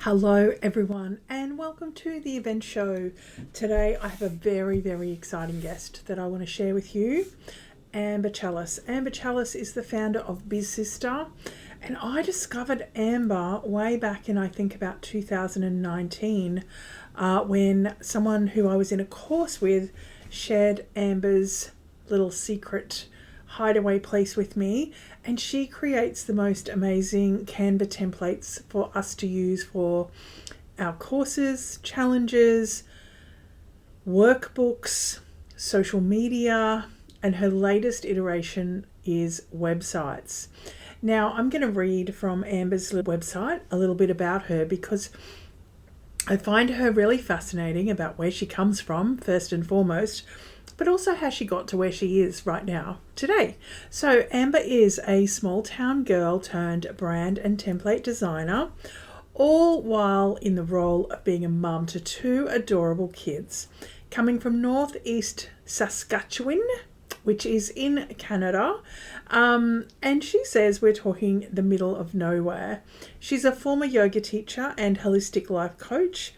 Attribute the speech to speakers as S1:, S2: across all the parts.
S1: Hello, everyone, and welcome to the event show. Today, I have a very, very exciting guest that I want to share with you, Amber Chalus. Amber Chalus is the founder of Biz Sister, and I discovered Amber way back in, I think, about 2019, when someone who I was in a course with shared Amber's little secret hideaway place with me, and she creates the most amazing Canva templates for us to use for our courses, challenges, workbooks, social media, and her latest iteration is websites. Now, I'm going to read from Amber's website a little bit about her because I find her really fascinating about where she comes from, first and foremost, but also how she got to where she is right now today. So Amber is a small town girl turned brand and template designer, all while in the role of being a mum to two adorable kids. Coming from northeast Saskatchewan, which is in Canada, and she says we're talking the middle of nowhere. She's a former yoga teacher and holistic life coach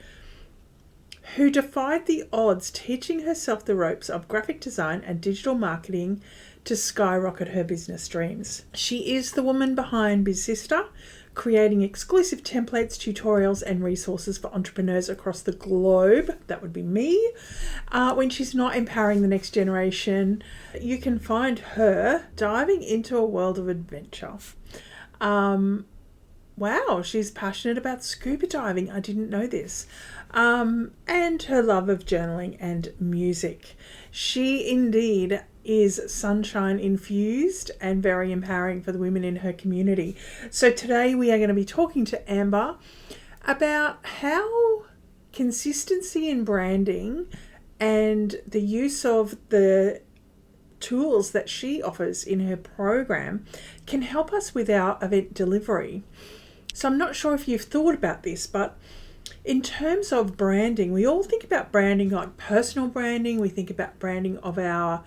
S1: who defied the odds, teaching herself the ropes of graphic design and digital marketing to skyrocket her business dreams. She is the woman behind Biz Sister, creating exclusive templates, tutorials, and resources for entrepreneurs across the globe. That would be me. When she's not empowering the next generation, you can find her diving into a world of adventure. Wow, she's passionate about scuba diving. I didn't know this. And her love of journaling and music. She indeed is sunshine infused and very empowering for the women in her community. So today we are going to be talking to Amber about how consistency in branding and the use of the tools that she offers in her program can help us with our event delivery. So I'm not sure if you've thought about this, but in terms of branding, we all think about branding like personal branding. We think about branding of our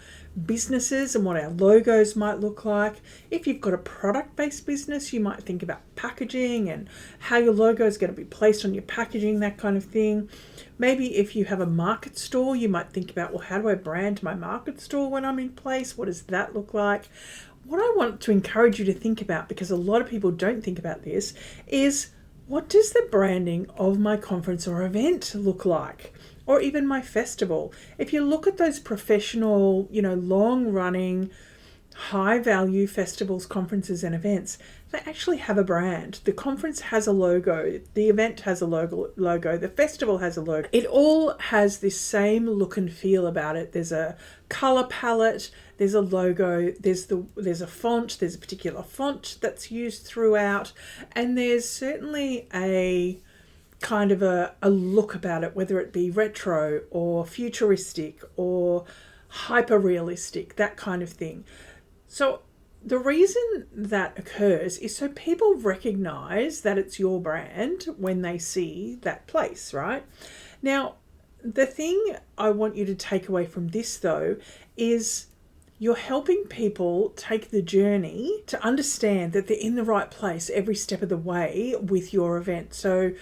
S1: businesses and what our logos might look like. If you've got a product-based business, you might think about packaging and how your logo is going to be placed on your packaging, that kind of thing. Maybe if you have a market store, you might think about, well, how do I brand my market store when I'm in place? What does that look like? What I want to encourage you to think about, because a lot of people don't think about this, is what does the branding of my conference or event look like? Or even my festival? If you look at those professional, long-running, high-value festivals, conferences, and events, they actually have a brand. The conference has a logo. The event has a logo. The festival has a logo. It all has this same look and feel about it. There's a color palette. There's a logo. There's a font. There's a particular font that's used throughout, and there's certainly a kind of a look about it, whether it be retro or futuristic or hyper realistic, that kind of thing. So the reason that occurs is so people recognize that it's your brand when they see that place, right? Now, the thing I want you to take away from this, though, is you're helping people take the journey to understand that they're in the right place every step of the way with your event. So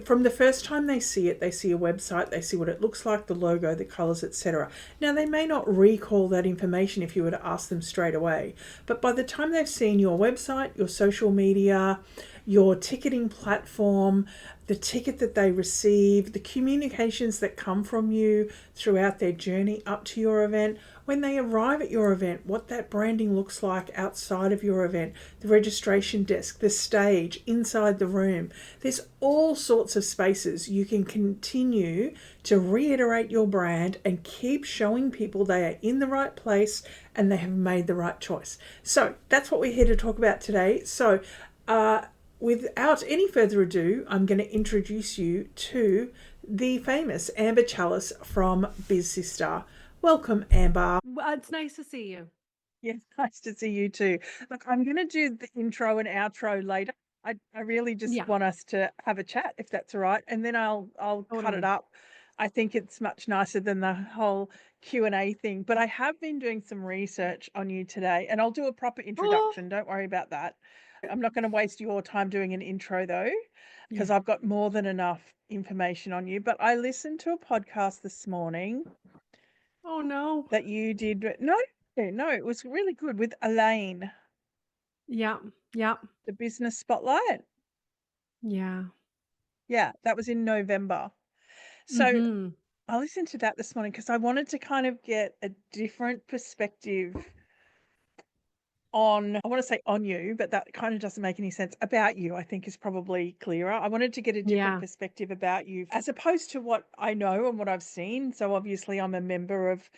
S1: from the first time they see it, they see a website, they see what it looks like, the logo, the colors, etc. Now, they may not recall that information if you were to ask them straight away, but by the time they've seen your website, your social media, your ticketing platform, the ticket that they receive, the communications that come from you throughout their journey up to your event, when they arrive at your event, what that branding looks like outside of your event, the registration desk, the stage, inside the room. There's all sorts of spaces you can continue to reiterate your brand and keep showing people they are in the right place and they have made the right choice. So that's what we're here to talk about today. So without any further ado, I'm going to introduce you to the famous Amber Chalus from Biz Sister. Welcome, Amber.
S2: Well, it's nice to see you.
S1: Yes, nice to see you too. Look, I'm going to do the intro and outro later. I really just
S2: Yeah,
S1: want us to have a chat, if that's all right, and then I'll cut it
S2: totally.
S1: up. I think it's much nicer than the whole Q&A thing. But I have been doing some research on you today, and I'll do a proper
S2: Oh,
S1: introduction. Don't worry about that. I'm not going to waste your time doing an intro though. because
S2: Yeah.
S1: I've got more than enough information on you. But I listened to a podcast this morning
S2: Oh, no.
S1: that you did. No, no, it was really good with Elaine,
S2: Yeah. Yeah.
S1: the business spotlight.
S2: Yeah.
S1: Yeah, that was in November. So
S2: Mhm.
S1: I listened to that this morning because I wanted to kind of get a different perspective on, I want to say on you, but that kind of doesn't make any sense. About you, I think is probably clearer. I wanted to get a different
S2: Yeah.
S1: perspective about you as opposed to what I know and what I've seen. So obviously I'm a member of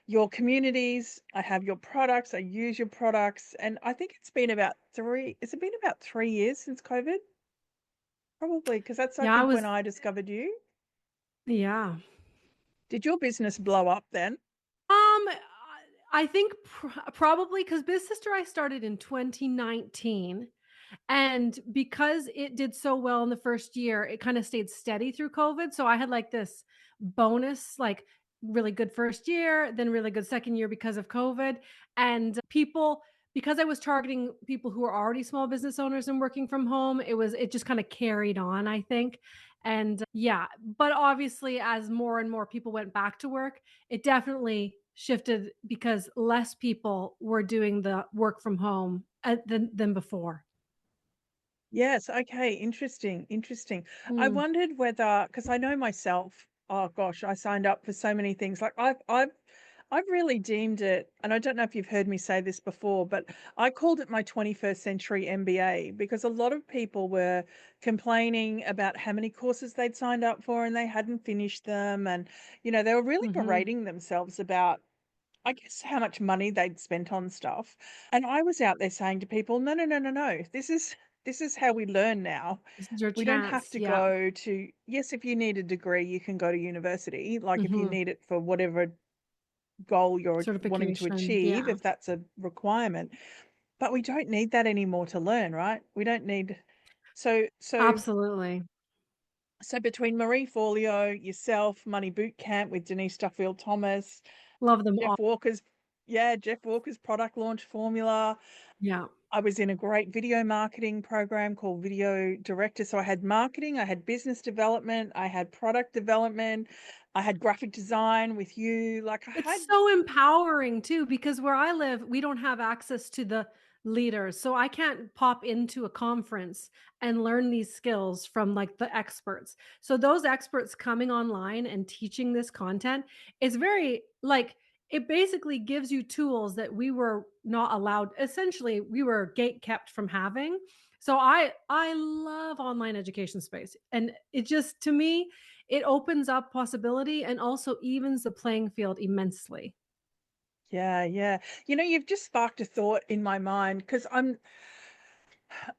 S1: your communities. I have your products. I use your products. And I think it's been about has it been about 3 years since COVID? Probably, because that's, I
S2: Yeah, I
S1: think, when
S2: was
S1: I discovered you.
S2: yeah.
S1: Did your business blow up then?
S2: I think probably because Biz Sister I started in 2019. And because it did so well in the first year, it kind of stayed steady through COVID. So I had like this bonus, like really good first year, then really good second year because of COVID. And people, because I was targeting people who are already small business owners and working from home, it just kind of carried on, I think. And yeah, but obviously, as more and more people went back to work, it definitely shifted because less people were doing the work from home than before.
S1: Yes, okay, interesting, interesting. I
S2: Mm.
S1: wondered whether, because I know myself, oh gosh, I signed up for so many things. Like I've really deemed it, and I don't know if you've heard me say this before, but I called it my 21st century MBA because a lot of people were complaining about how many courses they'd signed up for and they hadn't finished them. And, they were really
S2: Mhm.
S1: berating themselves about, I guess, how much money they'd spent on stuff. And I was out there saying to people, no, no, no, no, no. This is how we learn now.
S2: This is your
S1: We don't have
S2: chance.
S1: to
S2: Yeah.
S1: go to, yes, if you need a degree, you can go to university. Like if you
S2: Mhm.
S1: need it for whatever goal you're wanting to
S2: Certification.
S1: achieve,
S2: Yeah.
S1: if that's a requirement. But we don't need that anymore to learn, right? We don't need so so
S2: Absolutely.
S1: so between Marie Forleo, yourself, Money Boot Camp with Denise Duffield Thomas,
S2: Love them all.
S1: Jeff Walker's yeah, Jeff Walker's product launch formula.
S2: Yeah.
S1: I was in a great video marketing program called Video Director. So I had marketing, I had business development, I had product development, I had graphic design with you. Like I
S2: It's
S1: had,
S2: so empowering too, because where I live, we don't have access to the leaders. So I can't pop into a conference and learn these skills from like the experts. So those experts coming online and teaching this content is very like it basically gives you tools that we were not allowed. Essentially, we were gate kept from having. So I love online education space. And it just to me, it opens up possibility and also evens the playing field immensely.
S1: yeah, yeah. You've just sparked a thought in my mind because I'm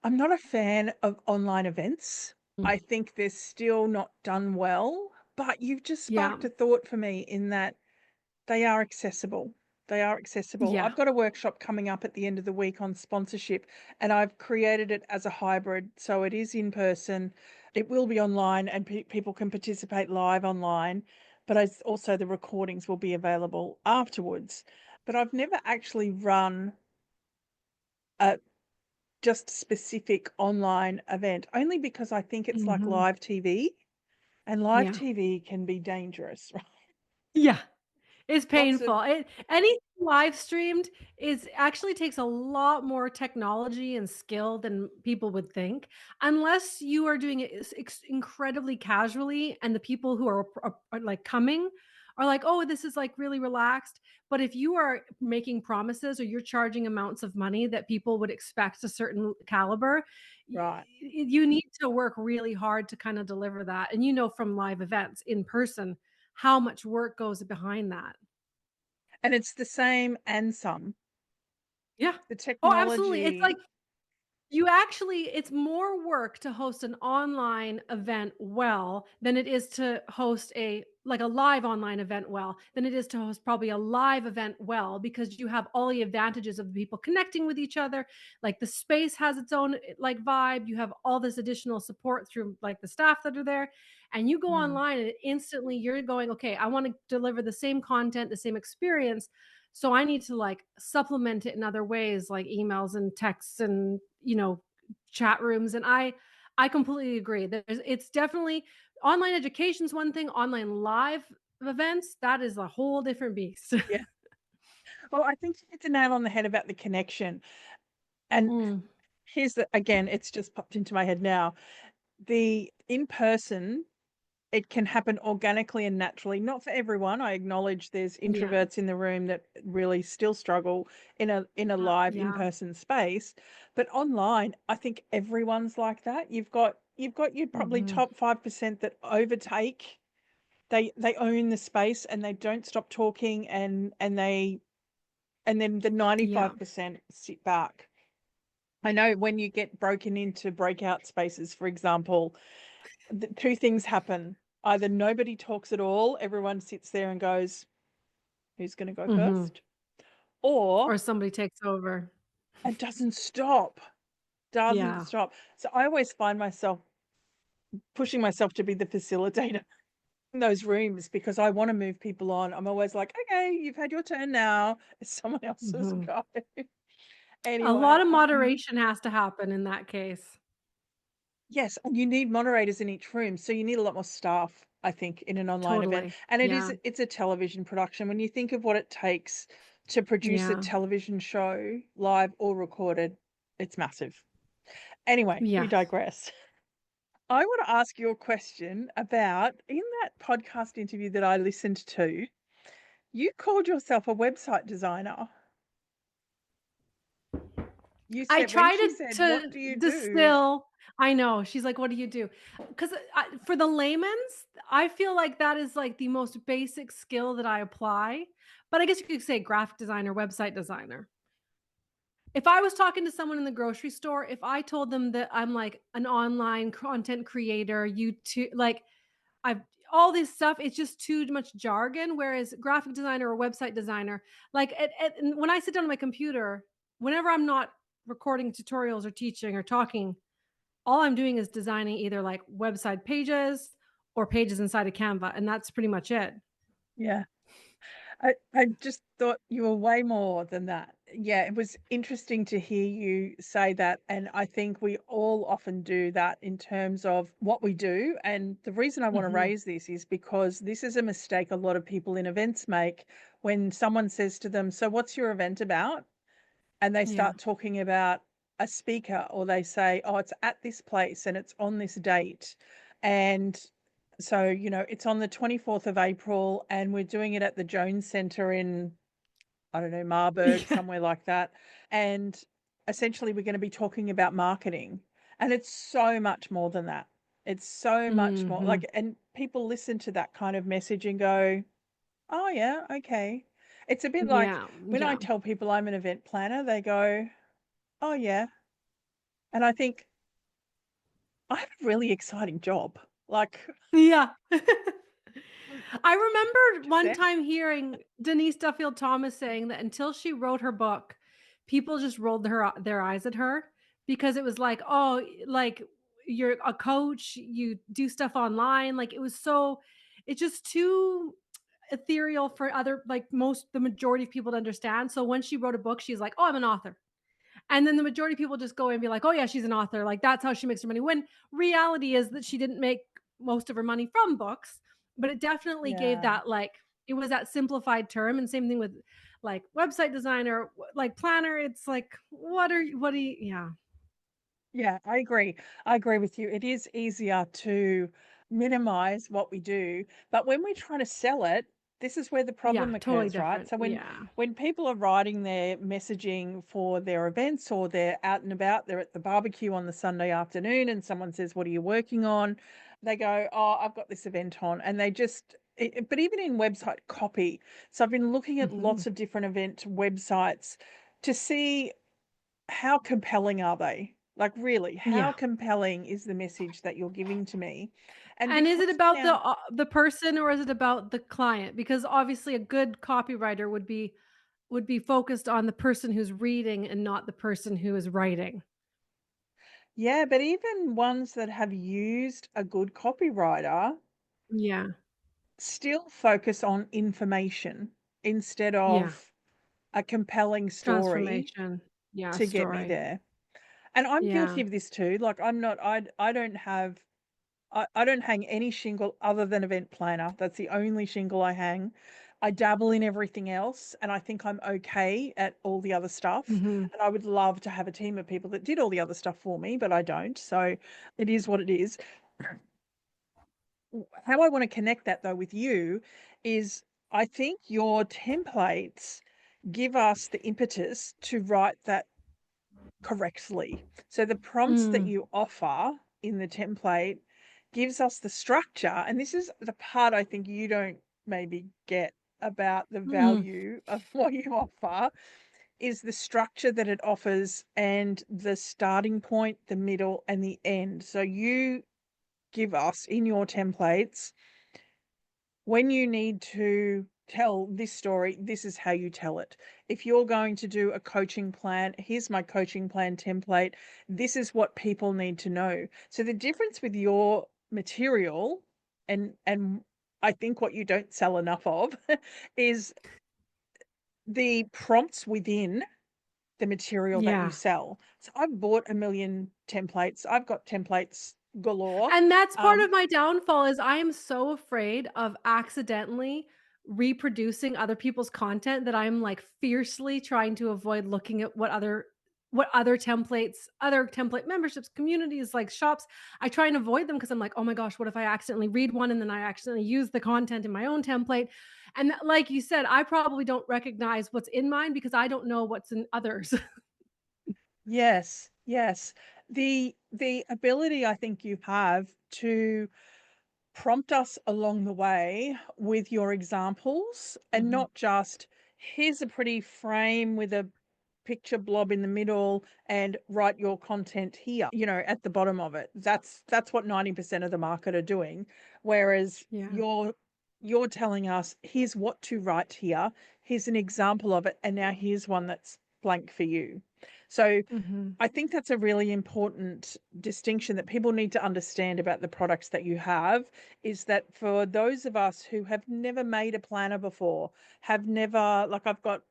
S1: not a fan of online events. I
S2: Mm.
S1: think they're still not done well, but you've just
S2: Yeah.
S1: sparked a thought for me in that they are accessible. They are accessible.
S2: Yeah.
S1: I've got a workshop coming up at the end of the week on sponsorship, and I've created it as a hybrid. So it is in person, it will be online, and people can participate live online, but also the recordings will be available afterwards. But I've never actually run a just specific online event, only because I think it's like
S2: Mhm.
S1: live TV, and live
S2: Yeah.
S1: TV can be dangerous, right?
S2: Yeah. It's
S1: Lots of
S2: painful. Anything live streamed is actually takes a lot more technology and skill than people would think, unless you are doing it incredibly casually, and the people who are like coming are like, oh, this is like really relaxed. But if you are making promises or you're charging amounts of money that people would expect a certain caliber,
S1: right.
S2: you need to work really hard to kind of deliver that. And from live events in person, how much work goes behind that.
S1: And it's the same and some.
S2: Yeah.
S1: The
S2: Oh, absolutely. It's like
S1: technology,
S2: it's more work to host an online event well than it is to host a live online event well than it is to host probably a live event well, because you have all the advantages of the people connecting with each other. Like the space has its own like vibe. You have all this additional support through like the staff that are there. And you go
S1: mm,
S2: online and instantly you're going, okay, I want to deliver the same content, the same experience. So I need to like supplement it in other ways, like emails and texts and, chat rooms. And I completely agree. It's definitely online education's one thing, online live events, that is a whole different beast.
S1: Yeah. Well, I think you hit the nail on the head about the connection. And
S2: Mm,
S1: here's the again, it's just popped into my head now. The in person, it can happen organically and naturally. Not for everyone. I acknowledge there's
S2: yeah.
S1: introverts in the room that really still struggle in a live
S2: Yeah.
S1: in-person space. But online, I think everyone's like that. You've got your probably
S2: Mhm.
S1: top 5% that overtake. They own the space and they don't stop talking and then the
S2: Yeah.
S1: 95% sit back. I know when you get broken into breakout spaces, for example, two things happen. Either nobody talks at all, everyone sits there and goes, who's going to go
S2: Mhm.
S1: first? Or
S2: Or somebody takes over.
S1: it doesn't stop, doesn't
S2: Yeah.
S1: stop. So I always find myself pushing myself to be the facilitator in those rooms because I want to move people on. I'm always like, okay, you've had your turn now. It's someone else's
S2: Mhm.
S1: go.
S2: A lot
S1: Anyway,
S2: of moderation has to happen in that case.
S1: yes, and you need moderators in each room, so you need a lot more staff, I think, in an online event.
S2: Totally.
S1: And
S2: Yeah.
S1: it's a television production. When you think of what it takes to produce a
S2: Yeah.
S1: television show, live or recorded, it's massive. Anyway, we
S2: Yes.
S1: digress. I want to ask you a question about in that podcast interview that I listened to, you called yourself a website designer. You
S2: I
S1: said when
S2: try
S1: she
S2: to
S1: said, "What do you do?"
S2: distill. I know, she's like, "What do you do?" 'Cause for the layman's, I feel like that is, like, the most basic skill that I apply, but I guess you could say graphic designer, website designer. If I was talking to someone in the grocery store, if I told them that I'm, like, an online content creator, like, I've all this stuff, it's just too much jargon, whereas graphic designer or website designer, like, and when I sit down on my computer, whenever I'm not recording tutorials or teaching or talking, all I'm doing is designing either, like, website pages or pages inside of Canva, and that's pretty much it.
S1: Yeah. I just thought you were way more than that. Yeah, it was interesting to hear you say that, and I think we all often do that in terms of what we do. And the reason I want to
S2: Mhm.
S1: raise this is because this is a mistake a lot of people in events make when someone says to them, "So what's your event about?" And they
S2: Yeah.
S1: start talking about a speaker or they say, "Oh, it's at this place and it's on this date." And so, it's on the 24th of April and we're doing it at the Jones Centre in, I don't know, Marburg,
S2: Yeah.
S1: somewhere like that. And essentially, we're going to be talking about marketing. And it's so much more than that. It's so much more
S2: Mhm.
S1: like, and people listen to that kind of message and go, oh, yeah, okay. It's a bit like
S2: Yeah,
S1: when I
S2: yeah.
S1: tell people I'm an event planner, they go, oh, yeah. And I think I have a really exciting job. Like,
S2: Yeah.
S1: mm,
S2: I remember one
S1: 100%.
S2: time hearing Denise Duffield Thomas saying that until she wrote her book, people just rolled their eyes at her because it was like, "Oh, like you're a coach, you do stuff online." Like it's just too ethereal for other like the majority of people to understand. So when she wrote a book, she's like, "Oh, I'm an author." And then the majority of people just go and be like, "Oh yeah, she's an author." Like that's how she makes her money. When reality is that she didn't make most of her money from books, but it definitely gave
S1: Yeah.
S2: that like it was that simplified term. And same thing with like website designer, like planner. It's like, what are you? Yeah,
S1: Yeah, I agree. I agree with you. It is easier to minimize what we do, but when we try to sell it, this is where the
S2: yeah,
S1: problem
S2: totally
S1: occurs, right?
S2: different.
S1: So
S2: Yeah,
S1: when people are writing their messaging for their events or they're out and about, they're at the barbecue on the Sunday afternoon and someone says, "What are you working on?" They go, "Oh, I've got this event on." And they just but even in website copy. So I've been looking at
S2: hmm,
S1: lots of different event websites to see how compelling are they? Like, really, how
S2: yeah.
S1: compelling is the message that you're giving to me? And
S2: And is it
S1: because
S2: about
S1: now
S2: the person or is it about the client? Because obviously a good copywriter would be focused on the person who's reading and not the person who is writing.
S1: yeah, but even ones that have used a good copywriter
S2: Yeah.
S1: still focus on information instead
S2: Yeah.
S1: of a compelling story
S2: Transformation. Yeah,
S1: to get me
S2: story.
S1: there.
S3: And I'm
S2: Yeah.
S3: guilty of this too. Like I'm not I don't have I don't hang any shingle other than event planner. That's the only shingle I hang. I dabble in everything else and I think I'm okay at all the other stuff.
S2: Mhm.
S3: And I would love to have a team of people that did all the other stuff for me, but I don't. So it is what it is. How I want to connect that though with you is I think your templates give us the impetus to write that correctly. So the prompts that
S2: Mm.
S3: you offer in the template gives us the structure. And this is the part I think you don't maybe get about the
S2: Mm.
S3: value of what you offer is the structure that it offers and the starting point, the middle, and the end. So you give us in your templates when you need to tell this story, this is how you tell it. If you're going to do a coaching plan, here's my coaching plan template. This is what people need to know. So the difference with your material and I think what you don't sell enough of is the prompts within the material that you
S2: Yeah.
S3: sell. So I've bought a million templates. I've got templates galore.
S2: And that's part
S3: Um,
S2: of my downfall is I am so afraid of accidentally reproducing other people's content that I'm, like, fiercely trying to avoid looking at what other templates, other template memberships, communities, like, shops. I try and avoid them because 'cause I'm like, "Oh my gosh, what if I accidentally read one and then I accidentally use the content in my own template?" And like you said, I probably don't recognize what's in mine because I don't know what's in others.
S3: Yes, yes. The ability I think you have to prompt us along the way with your examples and
S2: Mhm.
S3: not just here's a pretty frame with a picture blob in the middle and write your content here, at the bottom of it. That's what 90% of the market are doing. Whereas
S2: Yeah.
S3: you're telling us here's what to write here, here's an example of it, and now here's one that's blank for you. So
S2: Mhm.
S3: I think that's a really important distinction that people need to understand about the products that you have is that for those of us who have never made a planner before, have never, like I've got,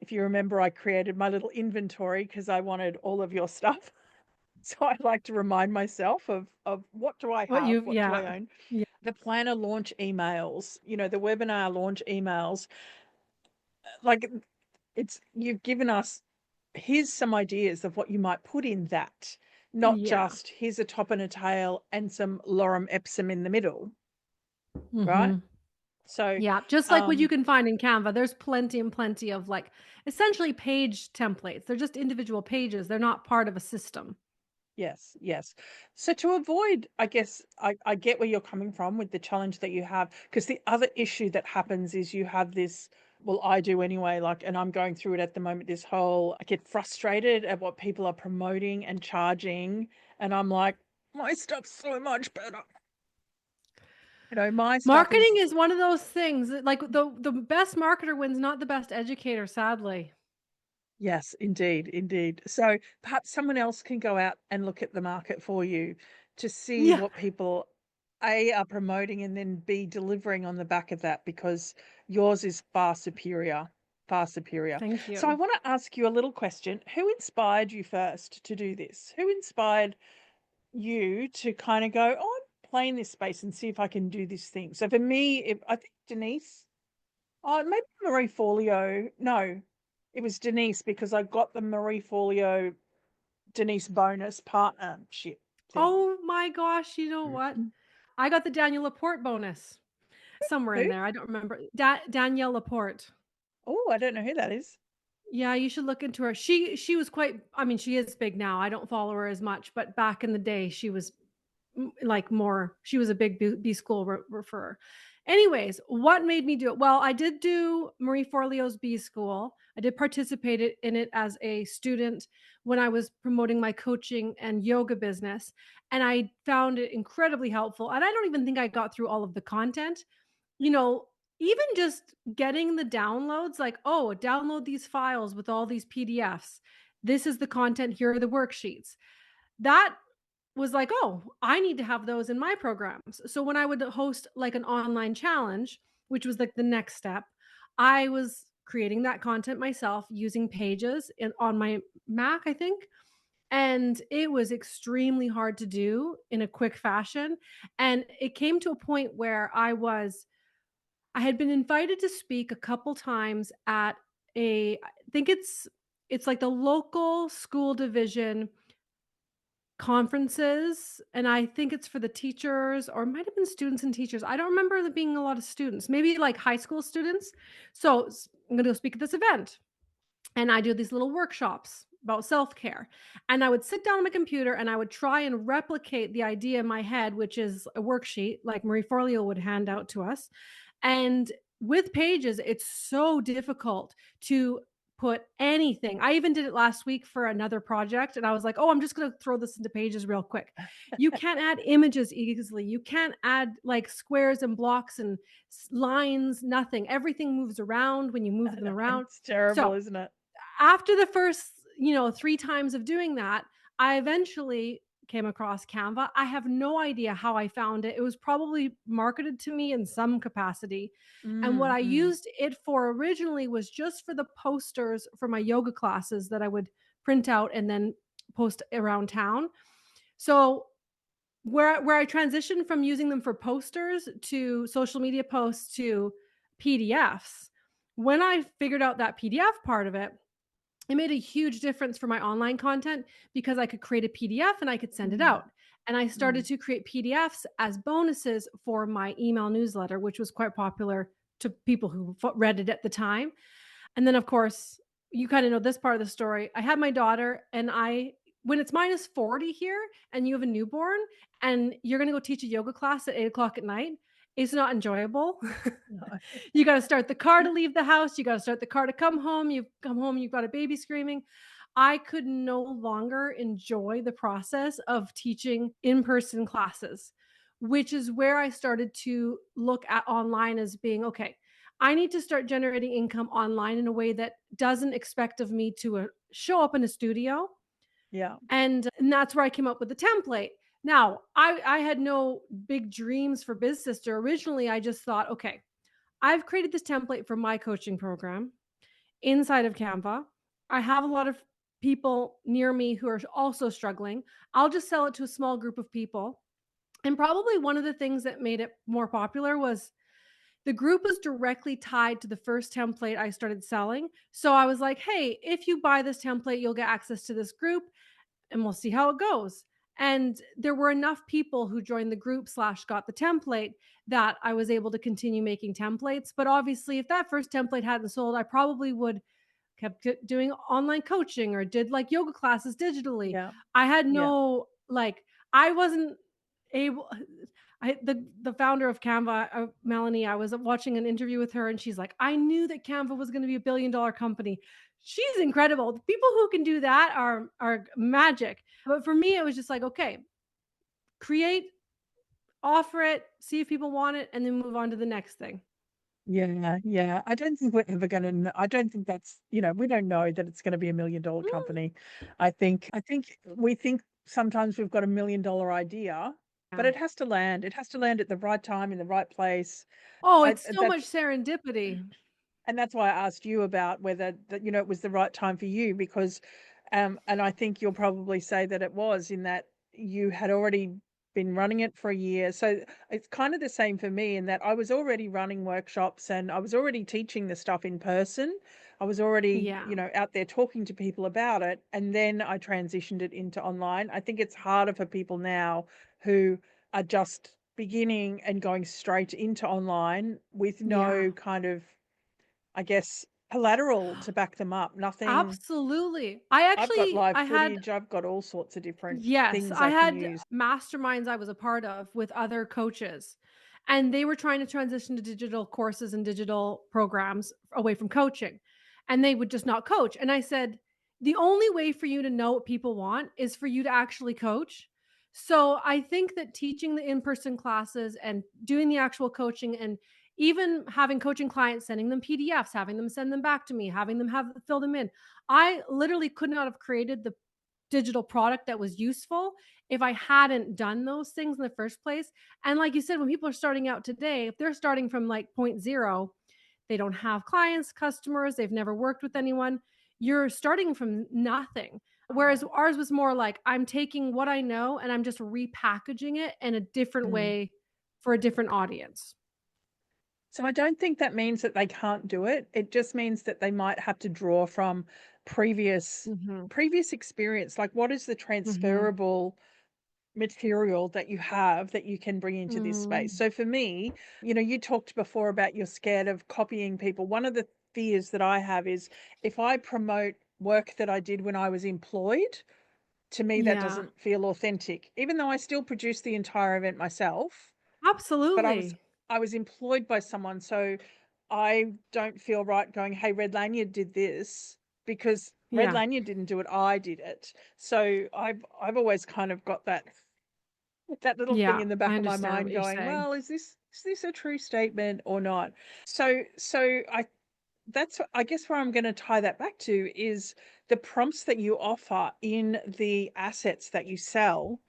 S3: if you remember, I created my little inventory because I wanted all of your stuff. So I like to remind myself of what do I
S2: What
S3: have?
S2: you've
S3: What do
S2: yeah.
S3: I own?
S2: Yeah.
S3: The planner launch emails, the webinar launch emails, like it's you've given us here's some ideas of what you might put in that, not
S2: Yeah.
S3: just here's a top and a tail and some lorem ipsum in the middle, right?
S2: Mhm.
S3: So,
S2: Yeah, just like what you
S3: um,
S2: can find in Canva, there's plenty and plenty of, like, essentially page templates. They're just individual pages. They're not part of a system.
S3: yes, yes. So to avoid, I guess I get where you're coming from with the challenge that you have, because the other issue that happens is you have this, well, I do anyway, like, and I'm going through it at the moment, this whole, I get frustrated at what people are promoting and charging, and I'm like, my stuff's so much better. My stuff
S2: Marketing
S3: is
S2: is one of those things that, like, the best marketer wins, not the best educator, sadly.
S3: yes, indeed, indeed. So perhaps someone else can go out and look at the market for you to see
S2: Yeah.
S3: what people A are promoting and then B delivering on the back of that because yours is far superior, far superior.
S2: Thank
S3: So I
S2: you.
S3: want to ask you a little question. Who inspired you first to do this? Who inspired you to kind of go, oh, I'm playing this space and see if I can do this thing? So for me, I think Denise. Oh, maybe Marie Forleo. No, it was Denise because I got the Marie Forleo Denise bonus partnership thing.
S2: Oh my gosh, you know what?
S3: Mm.
S2: I got the Danielle Laporte bonus somewhere
S3: Who?
S2: in there. I don't remember. Danielle Laporte.
S3: Oh, I don't know who that is.
S2: Yeah, you should look into her. She was quite, I mean, she is big now. I don't follow her as much, but back in the day, she was like more, she was a big B school referrer. Anyways, what made me do it? Well, I did do Marie Forleo's B school. I did participate in it as a student when I was promoting my coaching and yoga business, and I found it incredibly helpful. And I don't even think I got through all of the content, you know, even just getting the downloads, like, oh, download these files with all these PDFs. This is the content. Here are the worksheets. That was like, oh, I need to have those in my programs. So when I would host like an online challenge, which was like the next step, I was creating that content myself using pages on my Mac, I think. And it was extremely hard to do in a quick fashion. And it came to a point where I had been invited to speak a couple times at I think it's like the local school division conferences, and I think it's for the teachers, or it might have been students and teachers. I don't remember there being a lot of students, maybe like high school students. So I'm going to go speak at this event, and I do these little workshops about self-care. And I would sit down on my computer and I would try and replicate the idea in my head, which is a worksheet like Marie Forleo would hand out to us. And with pages, it's so difficult to put anything. I even did it last week for another project and I was like, "Oh, I'm just going to throw this into pages real quick." You can't add images easily. You can't add like squares and blocks and lines, nothing. Everything moves around when you move them around.
S3: It's terrible,
S2: So,
S3: isn't it?
S2: after the first, 3 times of doing that, I eventually came across Canva. I have no idea how I found it. It was probably marketed to me in some capacity. And what
S3: Mm,
S2: I
S3: mm.
S2: used it for originally was just for the posters for my yoga classes that I would print out and then post around town. So where I transitioned from using them for posters to social media posts to PDFs, when I figured out that PDF part of it, it made a huge difference for my online content because I could create a PDF and I could send it
S3: Mm,
S2: out. And I started
S3: mm.
S2: to create PDFs as bonuses for my email newsletter, which was quite popular to people who read it at the time. And then, of course, you kind of know this part of the story. I had my daughter, and when it's -40 here and you have a newborn and you're going to go teach a yoga class at 8 o'clock at night, it's not enjoyable.
S3: No.
S2: You got to start the car to leave the house. You got to start the car to come home. You've come home, you've got a baby screaming. I could no longer enjoy the process of teaching in person classes, which is where I started to look at online as being okay. I need to start generating income online in a way that doesn't expect of me to show up in a studio.
S3: Yeah.
S2: And that's where I came up with the template. Now, I had no big dreams for Biz Sister. Originally, I just thought, okay, I've created this template for my coaching program inside of Canva. I have a lot of people near me who are also struggling. I'll just sell it to a small group of people. And probably one of the things that made it more popular was the group was directly tied to the first template I started selling. So I was like, hey, if you buy this template, you'll get access to this group and we'll see how it goes. And there were enough people who joined the group slash got the template that I was able to continue making templates. But obviously, if that first template hadn't sold, I probably would kept doing online coaching or did like yoga classes digitally.
S3: Yeah.
S2: I had
S3: Yeah.
S2: no like I wasn't able the founder of Canva, Melanie, I was watching an interview with her and she's like, "I knew that Canva was going to be $1 billion company." She's incredible. The people who can do that are magic. But for me it was just like, okay, create, offer it, see if people want it and then move on to the next thing.
S3: Yeah, yeah. I don't think we're ever gonna I don't think that's, we don't know that it's gonna be $1 million
S2: Mm,
S3: company. I think we think sometimes we've got $1 million idea, but
S2: yeah.
S3: it has to land. It has to land at the right time in the right place.
S2: Oh,
S3: I
S2: it's so much
S3: that's
S2: serendipity.
S3: And that's why I asked you about whether that, it was the right time for you because, and I think you'll probably say that it was in that you had already been running it for a year. So it's kind of the same for me in that I was already running workshops and I was already teaching the stuff in person. I was already,
S2: Yeah.
S3: out there talking to people about it. And then I transitioned it into online. I think it's harder for people now who are just beginning and going straight into online with
S2: Yeah.
S3: no kind of, I guess, collateral to back them up. Nothing.
S2: Absolutely.
S3: I've got live
S2: I had
S3: footage. I've got all sorts of different
S2: yes,
S3: things
S2: I
S3: I can
S2: had
S3: use.
S2: masterminds I was a part of with other coaches, and they were trying to transition to digital courses and digital programs away from coaching, and they would just not coach. And I said, "The only way for you to know what people want is for you to actually coach." So, I think that teaching the in-person classes and doing the actual coaching and even having coaching clients, sending them PDFs, having them send them back to me, having them have fill them in. I literally could not have created the digital product that was useful if I hadn't done those things in the first place. And like you said, when people are starting out today, if they're starting from like point zero, they don't have clients, customers, they've never worked with anyone. You're starting from nothing. Whereas ours was more like, I'm taking what I know and I'm just repackaging it in a different
S3: Mm.
S2: way for a different audience.
S3: So I don't think that means that they can't do it. It just means that they might have to draw from previous
S2: Mhm.
S3: previous experience. Like, what is the
S2: Mhm.
S3: transferable material that you have that you can bring into this space?
S2: Mm.
S3: So for me, you talked before about you're scared of copying people. One of the fears that I have is if I promote work that I did when I was employed, to me that
S2: Yeah.
S3: doesn't feel authentic. Even though I still produced the entire event myself, but
S2: Absolutely.
S3: I was employed by someone, so I don't feel right going, "Hey, Red Lanyard did this," because Red
S2: Yeah.
S3: Lanyard didn't do it, I did it. So I've always kind of got that little thing
S2: Yeah.
S3: in the
S2: I
S3: back of my
S2: understand
S3: mind
S2: what you're
S3: going,
S2: saying.
S3: "Well, is this a true statement or not?" So I guess where I'm gonna tie that back to is the prompts that you offer in the assets that you sell.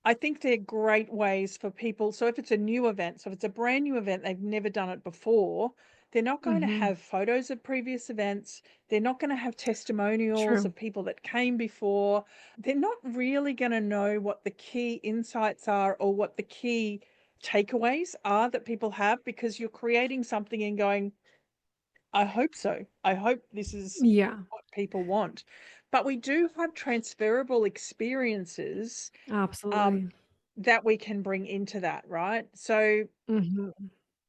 S3: I think they're great ways for people. So if it's a new event, so if it's a brand new event, they've never done it before, they're not going to
S2: Mhm.
S3: have photos of previous events. They're not going to have testimonials
S2: True.
S3: of people that came before. They're not really going to know what the key insights are or what the key takeaways are that people have, because you're creating something and going, I hope so. I hope this is
S2: Yeah.
S3: what people want. But we do have transferable experiences, um,
S2: Absolutely.
S3: that we can bring into that, right? So
S2: Mhm.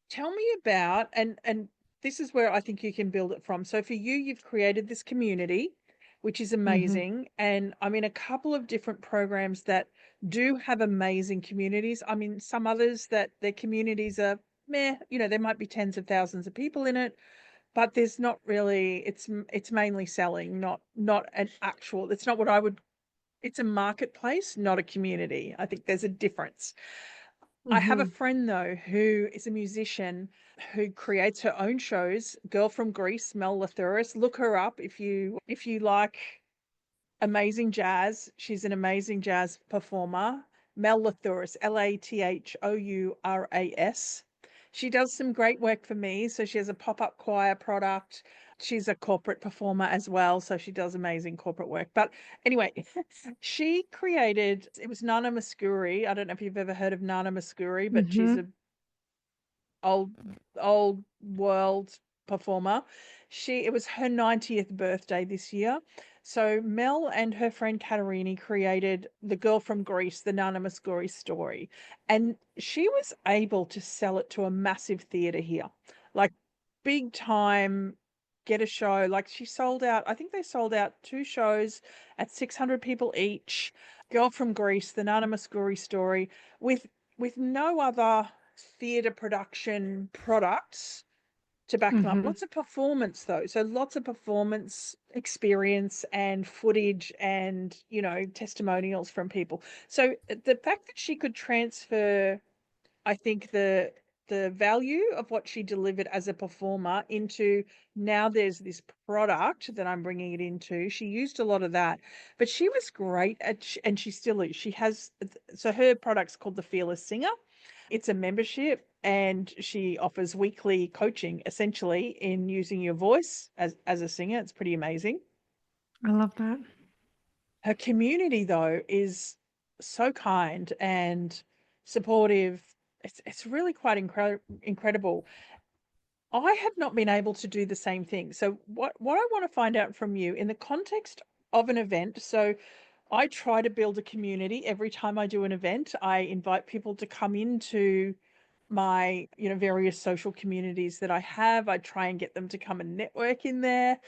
S3: tell me about, and this is where I think you can build it from. So for you, you've created this community, which is
S2: Mhm.
S3: amazing. And I'm in a couple of different programs that do have amazing communities. I mean, some others that their communities are meh, there might be tens of thousands of people in it, but there's not really, it's mainly selling, not an actual, it's not what I would, it's a marketplace, not a community. I think there's a difference. I have a
S2: Mhm.
S3: friend though who is a musician who creates her own shows. Girl from Greece, Mel Lathouris. Look her up if you like amazing jazz. She's an amazing jazz performer. Mel Lathouris, Lathouras. She does some great work for me. So she has a pop-up choir product. She's a corporate performer as well. So she does amazing corporate work. But anyway, she created, it was Nana Muscuri. I don't know if you've ever heard of Nana Muscuri, but she's a
S2: Mhm.
S3: old old world performer. It was her 90th birthday this year. So Mel and her friend Katarini created The Girl from Greece, the Nana Mouskouri story. And she was able to sell it to a massive theatre here. Like big time, get a show. Like she sold out, I think they sold out two shows at 600 people each. Girl from Greece, the Nana Mouskouri story, with no other theatre production products to back them up.
S2: Mhm.
S3: Lots of performance though. So lots of performance experience and footage and, testimonials from people. So the fact that she could transfer, I think the value of what she delivered as a performer into, now there's this product that I'm bringing it into. She used a lot of that, but she was great at, and she still is. She has, so her product's called the Fearless Singer. It's a membership and she offers weekly coaching essentially in using your voice as a singer. It's pretty amazing.
S2: I love that.
S3: Her community though is so kind and supportive. It's really quite incredible. I have not been able to do the same thing. So what I want to find out from you in the context of an event. So I try to build a community every time I do an event. I invite people to come into my, various social communities that I have. I try and get them to come and network in there.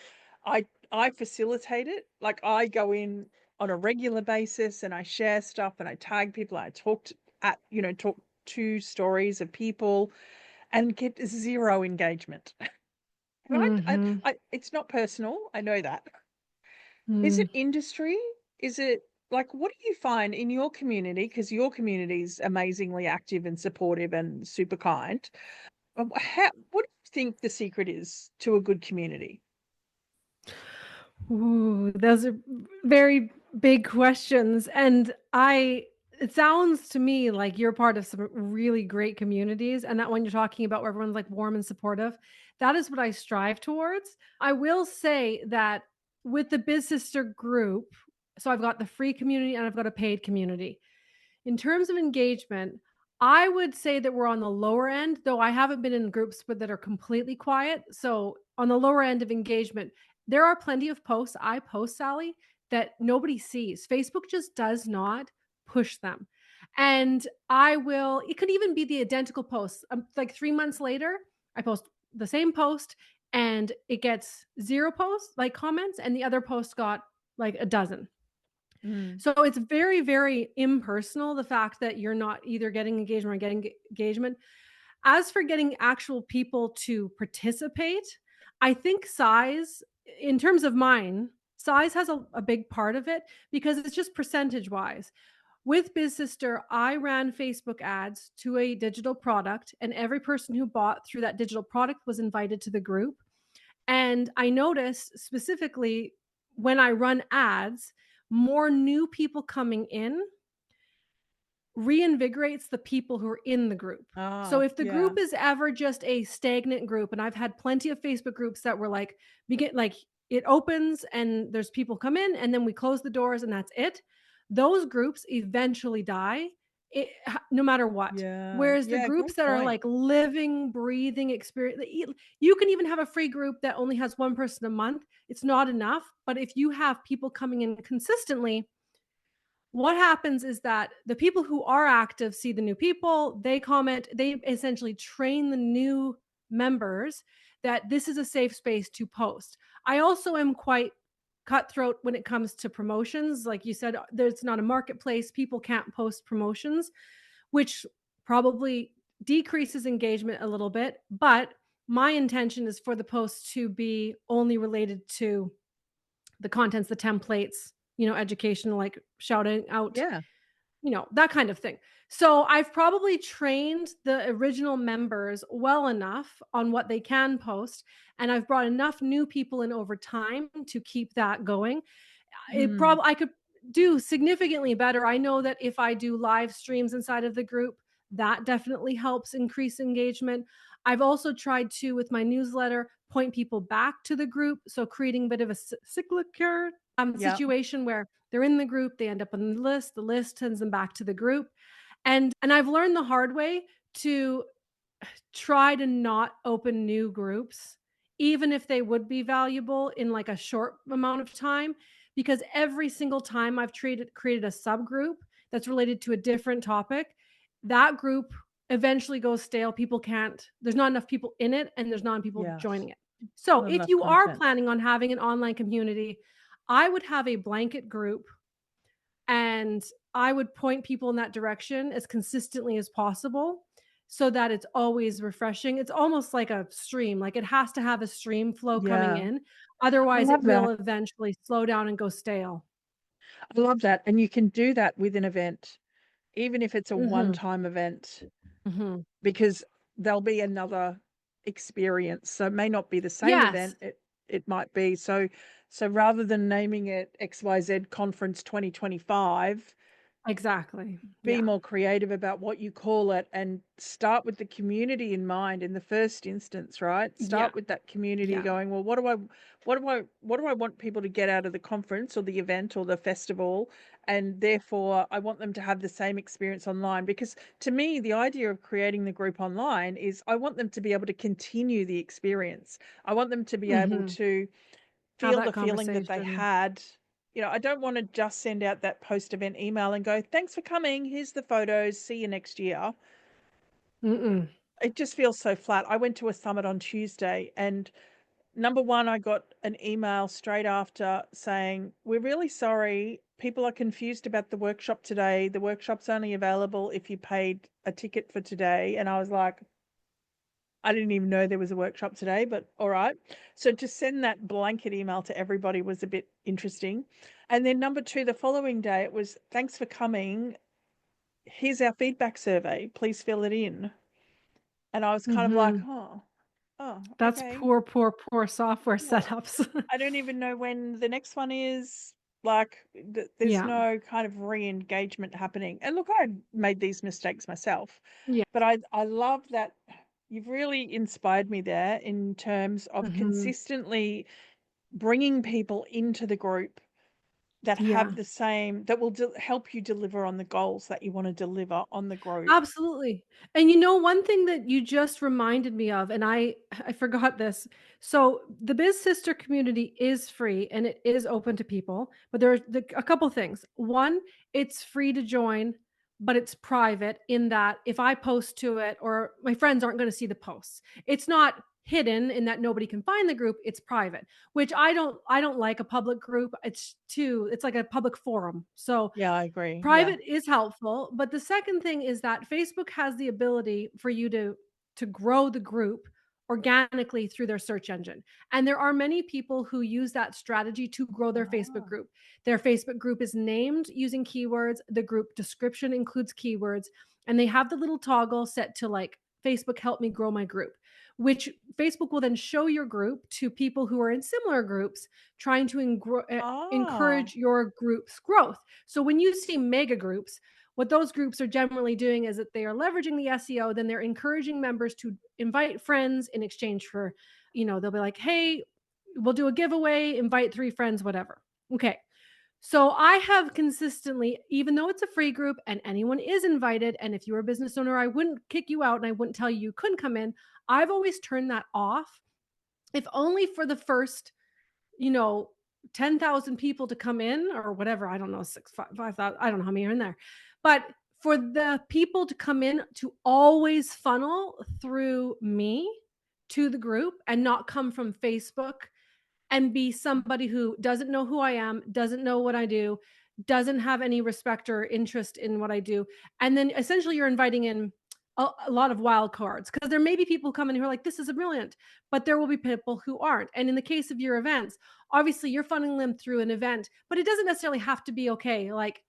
S3: I facilitate it. Like I go in on a regular basis and I share stuff and I tag people. I talk to stories of people and get zero engagement. And
S2: Mhm.
S3: it's not personal. I know that. Is
S2: Mm.
S3: it industry? Is it like, what do you find in your community? Because your community is amazingly active and supportive and super kind. What do you think the secret is to a good community?
S2: Ooh, those are very big questions, and it sounds to me like you're part of some really great communities, and that when you're talking about where everyone's, like, warm and supportive, that is what I strive towards. I will say that with the Biz Sister group, so I've got the free community and I've got a paid community. In terms of engagement, I would say that we're on the lower end, though I haven't been in groups that are completely quiet. So on the lower end of engagement, there are plenty of posts I post, Sally, that nobody sees. Facebook just does not push them. And it could even be the identical posts. Like 3 months later, I post the same post and it gets 0 posts, like comments, and the other post got like a dozen. So it's very, very impersonal, the fact that you're not either getting engagement or getting engagement. As for getting actual people to participate, I think size, in terms of mine, size has a big part of it because it's just percentage wise. With BizSister, I ran Facebook ads to a digital product, and every person who bought through that digital product was invited to the group. And I noticed specifically when I run ads, more new people coming in reinvigorates the people who are in the group. So if the
S3: Yeah.
S2: group is ever just a stagnant group, and I've had plenty of Facebook groups that were like it opens and there's people come in and then we close the doors and that's it. Those groups eventually die, no matter what.
S3: Yeah.
S2: Whereas the
S3: Yeah,
S2: groups
S3: great
S2: that are
S3: point.
S2: like living, breathing experience, you can even have a free group that only has one person a month. It's not enough. But if you have people coming in consistently, what happens is that the people who are active see the new people, they comment, they essentially train the new members that this is a safe space to post. I also am quite cutthroat when it comes to promotions. Like you said, there's not a marketplace, people can't post promotions, which probably decreases engagement a little bit. But my intention is for the posts to be only related to the contents, the templates, educational, like shouting out,
S3: Yeah.
S2: that kind of thing. So I've probably trained the original members well enough on what they can post, and I've brought enough new people in over time to keep that going. I could do significantly better. I know that if I do live streams inside of the group, that definitely helps increase engagement. I've also tried to, with my newsletter, point people back to the group. So creating a bit of a cyclical
S3: Yeah.
S2: situation where they're in the group, they end up on the list sends them back to the group. And I've learned the hard way to try to not open new groups, even if they would be valuable in like a short amount of time, because every single time I've created a subgroup that's related to a different topic, that group eventually goes stale. There's not enough people in it and there's not enough people
S3: Yes.
S2: joining it. So
S3: Not
S2: if
S3: enough
S2: you are
S3: content.
S2: planning on having an online community, I would have a blanket group and I would point people in that direction as consistently as possible so that it's always refreshing. It's almost like a stream, like it has to have a stream flow coming
S3: Yeah.
S2: in.
S3: I
S2: Otherwise, it
S3: love
S2: will
S3: that.
S2: eventually slow down and go stale.
S3: I love that. And you can do that with an event, even if it's a
S2: Mhm.
S3: one-time event,
S2: Mhm.
S3: because there'll be another experience. So it may not be the same
S2: Yes,
S3: event. It might be. So rather than naming it XYZ Conference 2025,
S2: exactly.
S3: be
S2: Yeah.
S3: more creative about what you call it and start with the community in mind in the first instance, right?
S2: Yeah.
S3: Start with that community
S2: Yeah.
S3: going, well, what do I want people to get out of the conference or the event or the festival? And therefore I want them to have the same experience online. Because to me, the idea of creating the group online is I want them to be able to continue the experience. I want them to be able
S2: Mhm.
S3: to
S2: Have
S3: feel
S2: that
S3: the feeling that they
S2: conversation.
S3: had. I don't want to just send out that post-event email and go, thanks for coming. Here's the photos. See you next year.
S2: Mm-mm.
S3: It just feels so flat. I went to a summit on Tuesday and number one, I got an email straight after saying, we're really sorry. People are confused about the workshop today. The workshop's only available if you paid a ticket for today. And I was like, I didn't even know there was a workshop today, but all right. So to send that blanket email to everybody was a bit interesting. And then number two, the following day, it was, thanks for coming. Here's our feedback survey. Please fill it in. And I was kind of like,
S2: Mhm. That's
S3: okay.
S2: poor, poor, poor software
S3: Yeah.
S2: setups.
S3: I don't even know when the next one is. Like, there's
S2: Yeah.
S3: no kind of re-engagement happening. And look, I made these mistakes myself,
S2: Yeah.
S3: but I love that you've really inspired me there in terms of
S2: Mhm.
S3: consistently bringing people into the group that
S2: Yeah.
S3: have the same, that will help you deliver on the goals that you want to deliver on the group.
S2: Absolutely. And one thing that you just reminded me of, and I forgot this. So the Biz Sister community is free and it is open to people, but there's a couple things. One, it's free to join, but it's private in that if I post to it or my friends aren't going to see the posts. It's not hidden in that nobody can find the group, it's private, which I don't like a public group. It's like a public forum. So
S3: Yeah, I agree. Yeah.
S2: private is helpful, but the second thing is that Facebook has the ability for you to grow the group organically through their search engine. And there are many people who use that strategy to grow their Facebook
S3: Ah.
S2: group. Their Facebook group is named using keywords, the group description includes keywords, and they have the little toggle set to like Facebook help me grow my group, which Facebook will then show your group to people who are in similar groups trying to
S3: Ah.
S2: encourage your group's growth. So when you see mega groups, what those groups are generally doing is that they are leveraging the SEO, then they're encouraging members to invite friends in exchange for, they'll be like, hey, we'll do a giveaway, invite 3 friends, whatever. Okay. So I have consistently, even though it's a free group and anyone is invited, and if you're a business owner, I wouldn't kick you out and I wouldn't tell you you couldn't come in. I've always turned that off, if only for the first, you know, 10,000 people to come in or whatever. I don't know, 5,000. I don't know how many are in there. But for the people to come in to always funnel through me to the group and not come from Facebook and be somebody who doesn't know who I am, doesn't know what I do, doesn't have any respect or interest in what I do. And then essentially you're inviting in a lot of wild cards because there may be people coming who are like, this is brilliant, but there will be people who aren't. And in the case of your events, obviously you're funneling them through an event, but it doesn't necessarily have to be okay. Like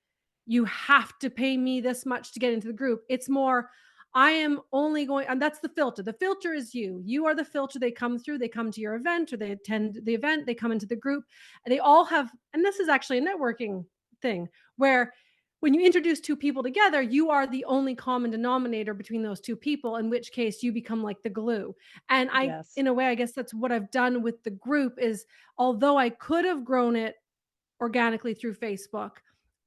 S2: you have to pay me this much to get into the group. It's more, I am only going, and that's the filter. The filter is you. You are the filter. They come through, they come to your event or they attend the event, they come into the group. And they all have, and this is actually a networking thing where when you introduce 2 people together, you are the only common denominator between those 2 people, in which case you become like the glue. And
S3: Yes.
S2: in a way, I guess that's what I've done with the group is although I could have grown it organically through Facebook,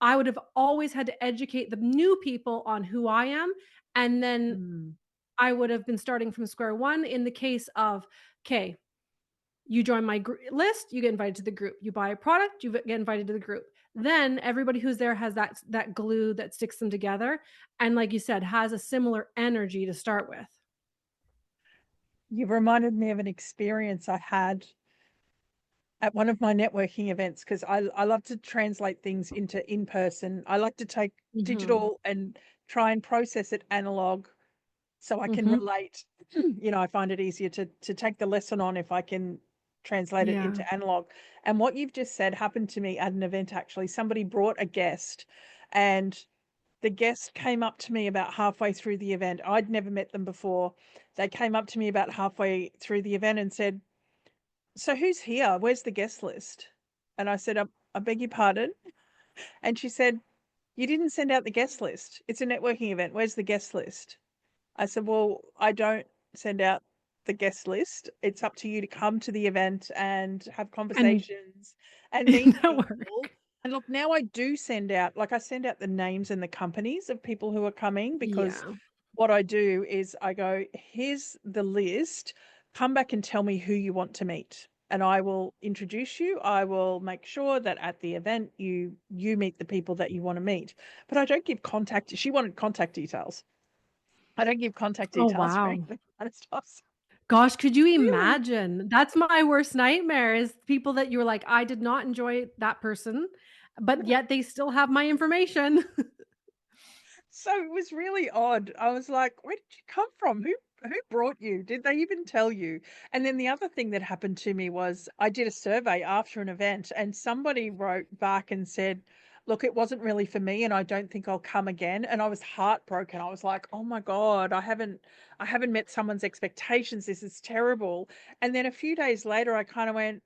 S2: I would have always had to educate the new people on who I am. And then
S3: Mm.
S2: I would have been starting from square one in the case of, okay, you join my list, you get invited to the group. You buy a product, you get invited to the group. Then everybody who's there has that glue that sticks them together, and like you said, has a similar energy to start with.
S3: You've reminded me of an experience I had at one of my networking events because I love to translate things into in person. I like to take
S2: Mhm.
S3: digital and try and process it analog so I can
S2: Mhm.
S3: relate. I find it easier to take the lesson on if I can translate it
S2: Yeah.
S3: into analog. And what you've just said happened to me at an event actually. Somebody brought a guest and the guest came up to me about halfway through the event. I'd never met them before. They came up to me about halfway through the event and said, "So who's here? Where's the guest list?" And I said, I beg your pardon." And she said, "You didn't send out the guest list. It's a networking event. Where's the guest list?" I said, "Well, I don't send out the guest list. It's up to you to come to the event and have
S2: And
S3: conversations and meet people."
S2: network.
S3: And look, now I do send out, like I send out the names and the companies of people who are coming because
S2: Yeah.
S3: what I do is I go, "Here's the list. Come back and tell me who you want to meet." And I will introduce you. I will make sure that at the event you meet the people that you want to meet. But I don't give contact. She wanted contact details. I don't give contact
S2: Oh,
S3: details for any
S2: wow.
S3: of that kind of stuff.
S2: Gosh, could you
S3: Really?
S2: imagine? That's my worst nightmare is people that you were like, I did not enjoy that person, but yet they still have my information.
S3: So it was really odd. I was like, "Where did you come from? Who brought you? Did they even tell you?" And then the other thing that happened to me was I did a survey after an event and somebody wrote back and said, "Look, it wasn't really for me and I don't think I'll come again." And I was heartbroken. I was like, "Oh my God, I haven't met someone's expectations. This is terrible." And then a few days later I kind of went,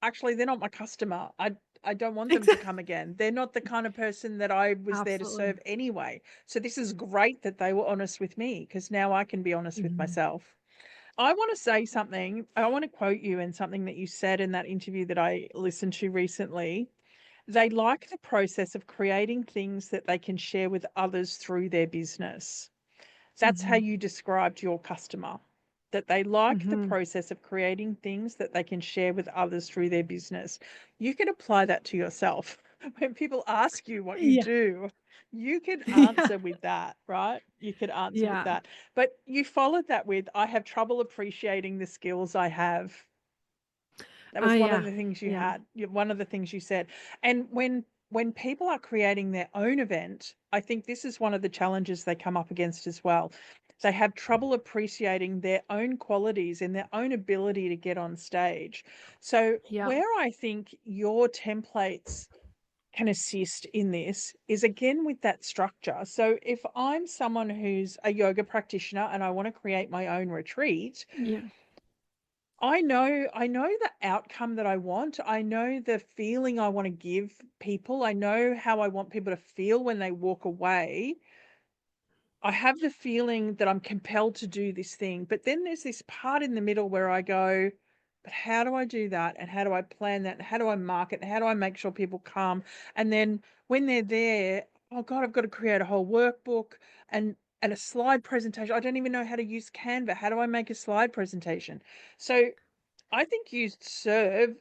S3: "Actually, they're not my customer. I don't want them to
S2: Exactly.
S3: come again. They're not the kind of person that I was there to
S2: Absolutely.
S3: serve anyway. So this is great that they were honest with me because now I can be honest with
S2: Mhm.
S3: myself." I want to say something. I want to quote you in something that you said in that interview that I listened to recently. They like the process of creating things that they can share with others through their business. That's how
S2: Mhm.
S3: you described your customer, that they like the
S2: Mhm.
S3: process of creating things that they can share with others through their business. You can apply that to yourself. When people ask you what you
S2: Yeah.
S3: do, you could
S2: Yeah.
S3: answer with that, right? You could answer with
S2: Yeah.
S3: that. But you followed that with, I have trouble appreciating the skills I have. That was one of
S2: Yeah.
S3: the things you
S2: Yeah.
S3: had. One of the things you said. And when people are creating their own event, I think this is one of the challenges they come up against as well. They have trouble appreciating their own qualities and their own ability to get on stage. So
S2: Yeah.
S3: where I think your templates can assist in this is again with that structure. So if I'm someone who's a yoga practitioner and I want to create my own retreat,
S2: Yeah.
S3: I know the outcome that I want. I know the feeling I want to give people. I know how I want people to feel when they walk away. I have the feeling that I'm compelled to do this thing. But then there's this part in the middle where I go, but how do I do that? And how do I plan that? And how do I market? And how do I make sure people come? And then when they're there, oh God, I've got to create a whole workbook and a slide presentation. I don't even know how to use Canva. How do I make a slide presentation? So I think you serve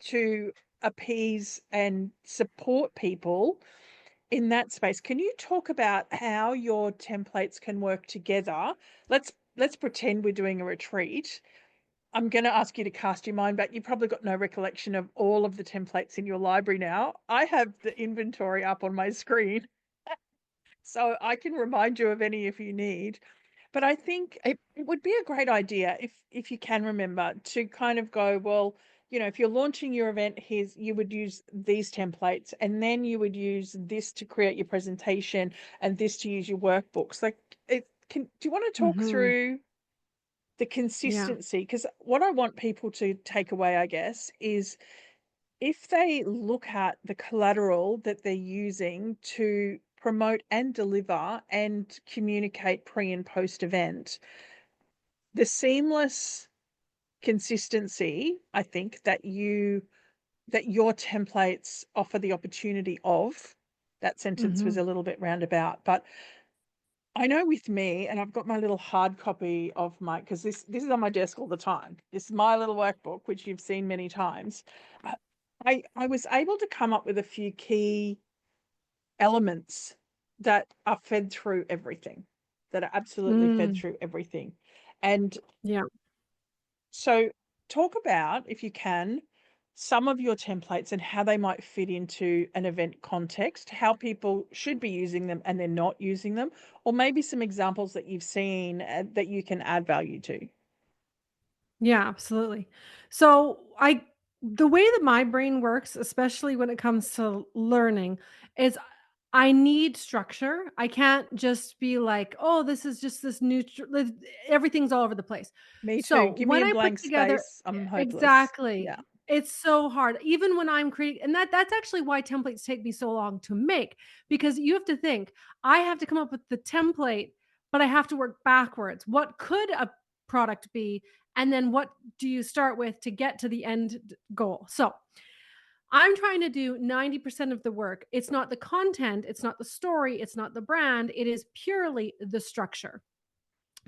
S3: to appease and support people in that space. Can you talk about how your templates can work together? Let's pretend we're doing a retreat. I'm going to ask you to cast your mind back. You've probably got no recollection of all of the templates in your library now. I have the inventory up on my screen, so I can remind you of any if you need. But I think it would be a great idea if you can remember to kind of go, well, if you're launching your event, you would use these templates, and then you would use this to create your presentation and this to use your workbooks. Like do you want to talk
S2: Mhm.
S3: through the
S2: Yeah.
S3: consistency? Because what I want people to take away, I guess, is if they look at the collateral that they're using to promote and deliver and communicate pre and post event, the seamless consistency, I think, that your templates offer the opportunity of. That sentence was
S2: Mhm.
S3: a little bit roundabout, but I know with me, and I've got my little hard copy of my, because this is on my desk all the time. This is my little workbook, which you've seen many times. Uh, I was able to come up with a few key elements that are fed through everything, that are absolutely fed
S2: Mm.
S3: through everything. And
S2: Yeah.
S3: so talk about, if you can, some of your templates and how they might fit into an event context, how people should be using them and they're not using them, or maybe some examples that you've seen that you can add value to.
S2: Yeah, absolutely. So the way that my brain works, especially when it comes to learning, is I need structure. I can't just be like, oh, this is just this neutral, everything's all over the place.
S3: Me too.
S2: So
S3: Give me
S2: when
S3: a
S2: I put
S3: blank
S2: together
S3: space. I'm hopeless.
S2: exactly,
S3: Yeah.
S2: it's so hard. Even when I'm creating, and that's actually why templates take me so long to make, because you have to think, I have to come up with the template, but I have to work backwards. What could a product be? And then what do you start with to get to the end goal? So I'm trying to do 90% of the work. It's not the content, it's not the story, it's not the brand, it is purely the structure.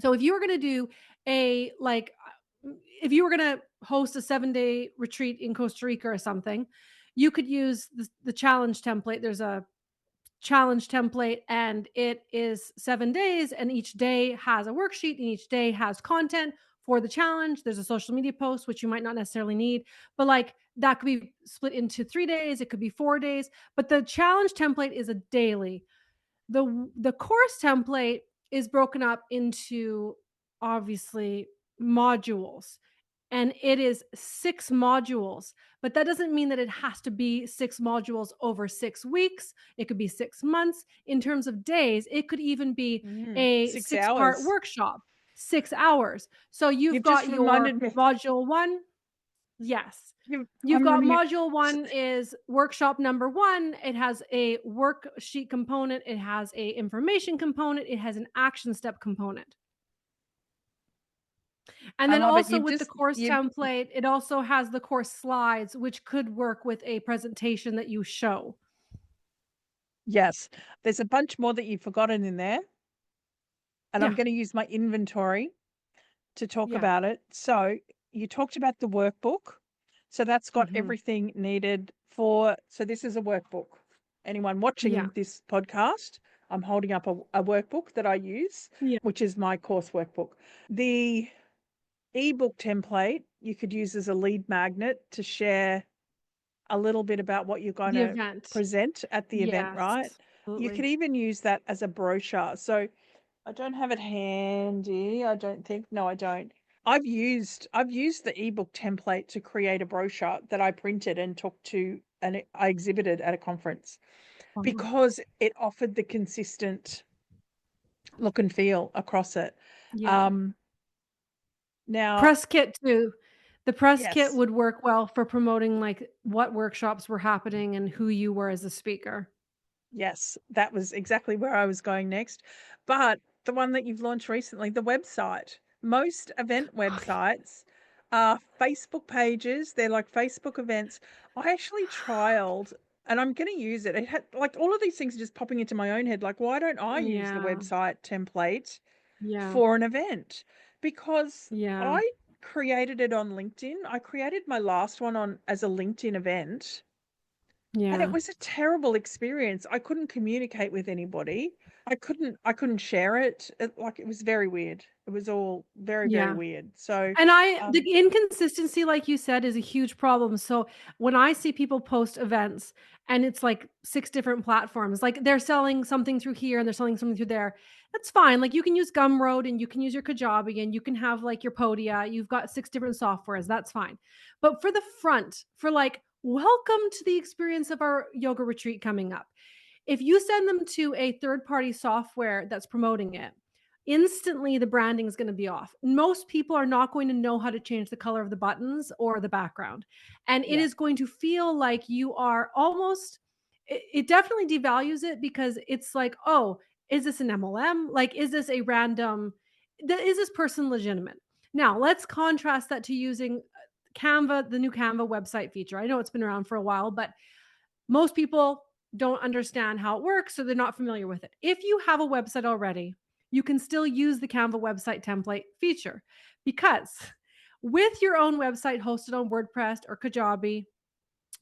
S2: So if you were going to do if you were going to host a 7-day retreat in Costa Rica or something, you could use the challenge template. There's a challenge template and it is 7 days and each day has a worksheet and each day has content for the challenge. There's a social media post which you might not necessarily need, but like that could be split into 3 days, it could be 4 days, but the challenge template is a daily. The course template is broken up into obviously modules and it is 6 modules, but that doesn't mean that it has to be 6 modules over 6 weeks. It could be 6 months. In terms of days, it could even be a
S3: 6
S2: 6-part
S3: hours.
S2: workshop, 6 hours. So you've
S3: You've just
S2: got your
S3: reminded me.
S2: module 1. Yes. You've
S3: I'm
S2: got
S3: running.
S2: module 1 is workshop number 1. It has a worksheet component, it has a information component, it has an action step component. And
S3: I
S2: then
S3: love it.
S2: also
S3: You've
S2: with the
S3: just
S2: course
S3: you've
S2: template, it also has the course slides, which could work with a presentation that you show.
S3: yes. There's a bunch more that you've forgotten in there, and I'm
S2: Yeah.
S3: going to use my inventory to talk
S2: Yeah.
S3: about it. So you talked about the workbook. So that's got
S2: Mhm.
S3: everything needed for, so this is a workbook. Anyone
S2: Yeah.
S3: watching this podcast, I'm holding up a workbook that I use,
S2: Yeah.
S3: which is my course workbook. The ebook template you could use as a lead magnet to share a little bit about what you're going
S2: The
S3: to
S2: event.
S3: present at the event,
S2: Yes.
S3: right? You could
S2: Absolutely.
S3: even use that as a brochure. So I don't have it handy, I don't think. No, I don't. I've used the ebook template to create a brochure that I printed and took to and I exhibited at a conference
S2: Wow.
S3: because it offered the consistent look and feel across it.
S2: Yeah.
S3: Um, now,
S2: Press kit too. The press kit
S3: yes,
S2: would work well for promoting, like, what workshops were happening and who you were as a speaker.
S3: yes, that was exactly where I was going next. But the one that you've launched recently, the website, most event websites are Facebook pages. They're like Facebook events. I actually trialed and I'm going to use it. It had like all of these things are just popping into my own head. Like, why don't I use the
S2: Yeah.
S3: website template
S2: Yeah.
S3: for an event? Because
S2: Yeah.
S3: I created it on LinkedIn. I created my last one on as a LinkedIn event. And it
S2: Yeah.
S3: was a terrible experience. I couldn't communicate with anybody. I couldn't share it. Like it was very weird. It was all very, very
S2: Yeah.
S3: weird. So,
S2: And the
S3: um,
S2: inconsistency, like you said, is a huge problem. So when I see people post events and it's like 6 different platforms, like they're selling something through here and they're selling something through there, that's fine. Like you can use Gumroad and you can use your Kajabi and you can have like your Podia. You've got 6 different softwares. That's fine. But for the front, for like, welcome to the experience of our yoga retreat coming up. If you send them to a third party software that's promoting it, instantly the branding is going to be off. Most people are not going to know how to change the color of the buttons or the background. And it
S3: yeah,
S2: is going to feel like you are almost, it definitely devalues it because it's like, oh, is this an MLM? Like, is this a random, is this person legitimate? Now, let's contrast that to using Canva, the new Canva website feature. I know it's been around for a while, but most people don't understand how it works, so they're not familiar with it. If you have a website already, you can still use the Canva website template feature because with your own website hosted on WordPress or Kajabi,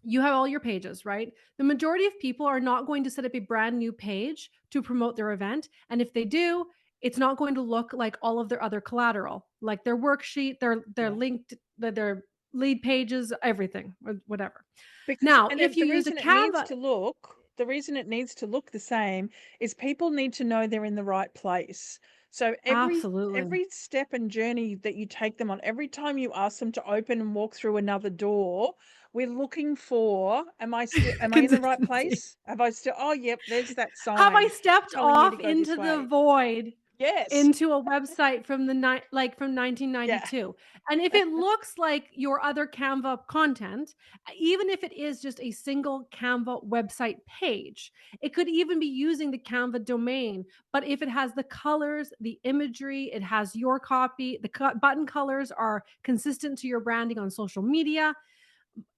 S2: you have all your pages, right? The majority of people are not going to set up a brand new page to promote their event. And if they do, it's not going to look like all of their other collateral, like their worksheet, their
S3: yeah.
S2: linked, their lead pages, everything, or whatever.
S3: Because
S2: Now,
S3: and
S2: if
S3: the
S2: you use a
S3: reason it needs
S2: Canva,
S3: to look, the reason it needs to look the same is people need to know they're in the right place. So
S2: absolutely.
S3: every step and journey that you take them on, every time you ask them to open and walk through another door, we're looking for, am I in the right
S2: Consistency.
S3: place? Have I still, oh, yep, there's that
S2: Have I
S3: sign
S2: stepped
S3: telling you to
S2: off
S3: go this
S2: into the
S3: way.
S2: void
S3: Yes.
S2: into a website from the like from
S3: Yeah.
S2: 1992? And if it looks like your other Canva content, even if it is just a single Canva website page, it could even be using the Canva domain. But if it has the colors, the imagery, it has your copy, the button colors are consistent to your branding on social media,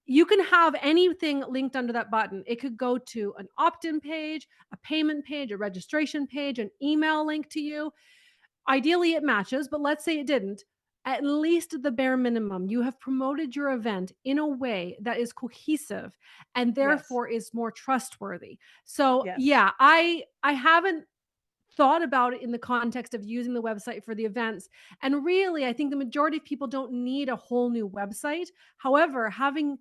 S2: you can have anything linked under that button. It could go to an opt-in page, a payment page, a registration page, an email link to you. Ideally, it matches, but let's say it didn't. At least the bare minimum, you have promoted your event in a way that is cohesive and
S3: Yes.
S2: therefore is more trustworthy. So,
S3: Yes.
S2: yeah, I haven't thought about it in the context of using the website for the events. And really, I think the majority of people don't need a whole new website. However, having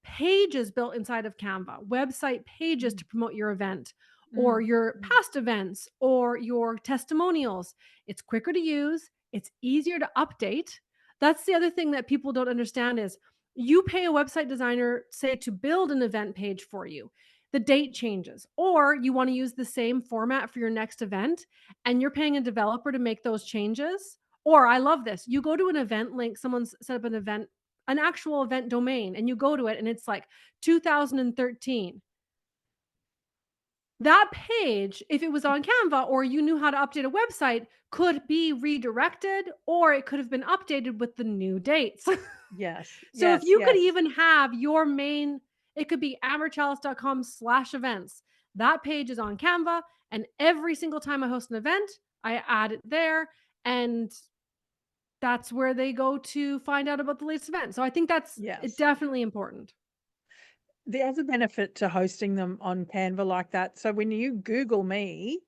S2: pages built inside of Canva, website pages
S3: Mm,
S2: to promote your event or
S3: mm,
S2: your
S3: mm.
S2: past events or your testimonials. It's quicker to use, it's easier to update. That's the other thing that people don't understand is you pay a website designer, say, to build an event page for you. The date changes, or you want to use the same format for your next event and you're paying a developer to make those changes. Or I love this. You go to an event link, someone's set up an event, an actual event domain, and you go to it and it's like 2013. that page, if it was on Canva or you knew how to update a website, could be redirected or it could have been updated with the new dates.
S3: Yes,
S2: So if
S3: yes,
S2: you could
S3: yes,
S2: even have your main, it could be amberchalus.com/events. That page is on Canva. And every single time I host an event, I add it there. And that's where they go to find out about the latest event. So I think that's
S3: yes.
S2: definitely important.
S3: The other benefit to hosting them on Canva like that, so when you Google me,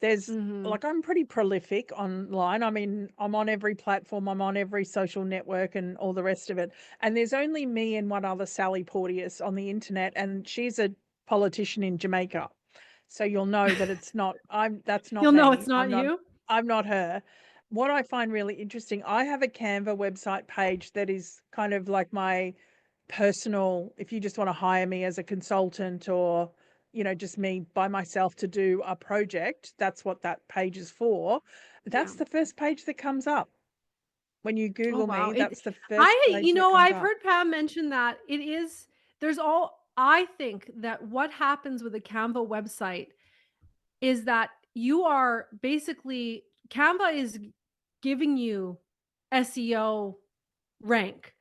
S3: there's
S2: Mhm.
S3: like I'm pretty prolific online. I mean, I'm on every platform, I'm on every social network and all the rest of it. And there's only me and one other Sally Porteous on the internet, and she's a politician in Jamaica. So you'll know that it's not that's not
S2: You'll know it's
S3: me.
S2: not you.
S3: I'm not her. What I find really interesting, I have a Canva website page that is kind of like my personal, if you just want to hire me as a consultant or, just me by myself to do a project, that's what that page is for.
S2: Yeah.
S3: That's the first page that comes up. When you
S2: Oh
S3: Google
S2: wow.
S3: me, that's the first page that comes
S2: I've
S3: up.
S2: heard Pam mention that it is there's all I think that what happens with a Canva website is that you are basically Canva is giving you SEO rank.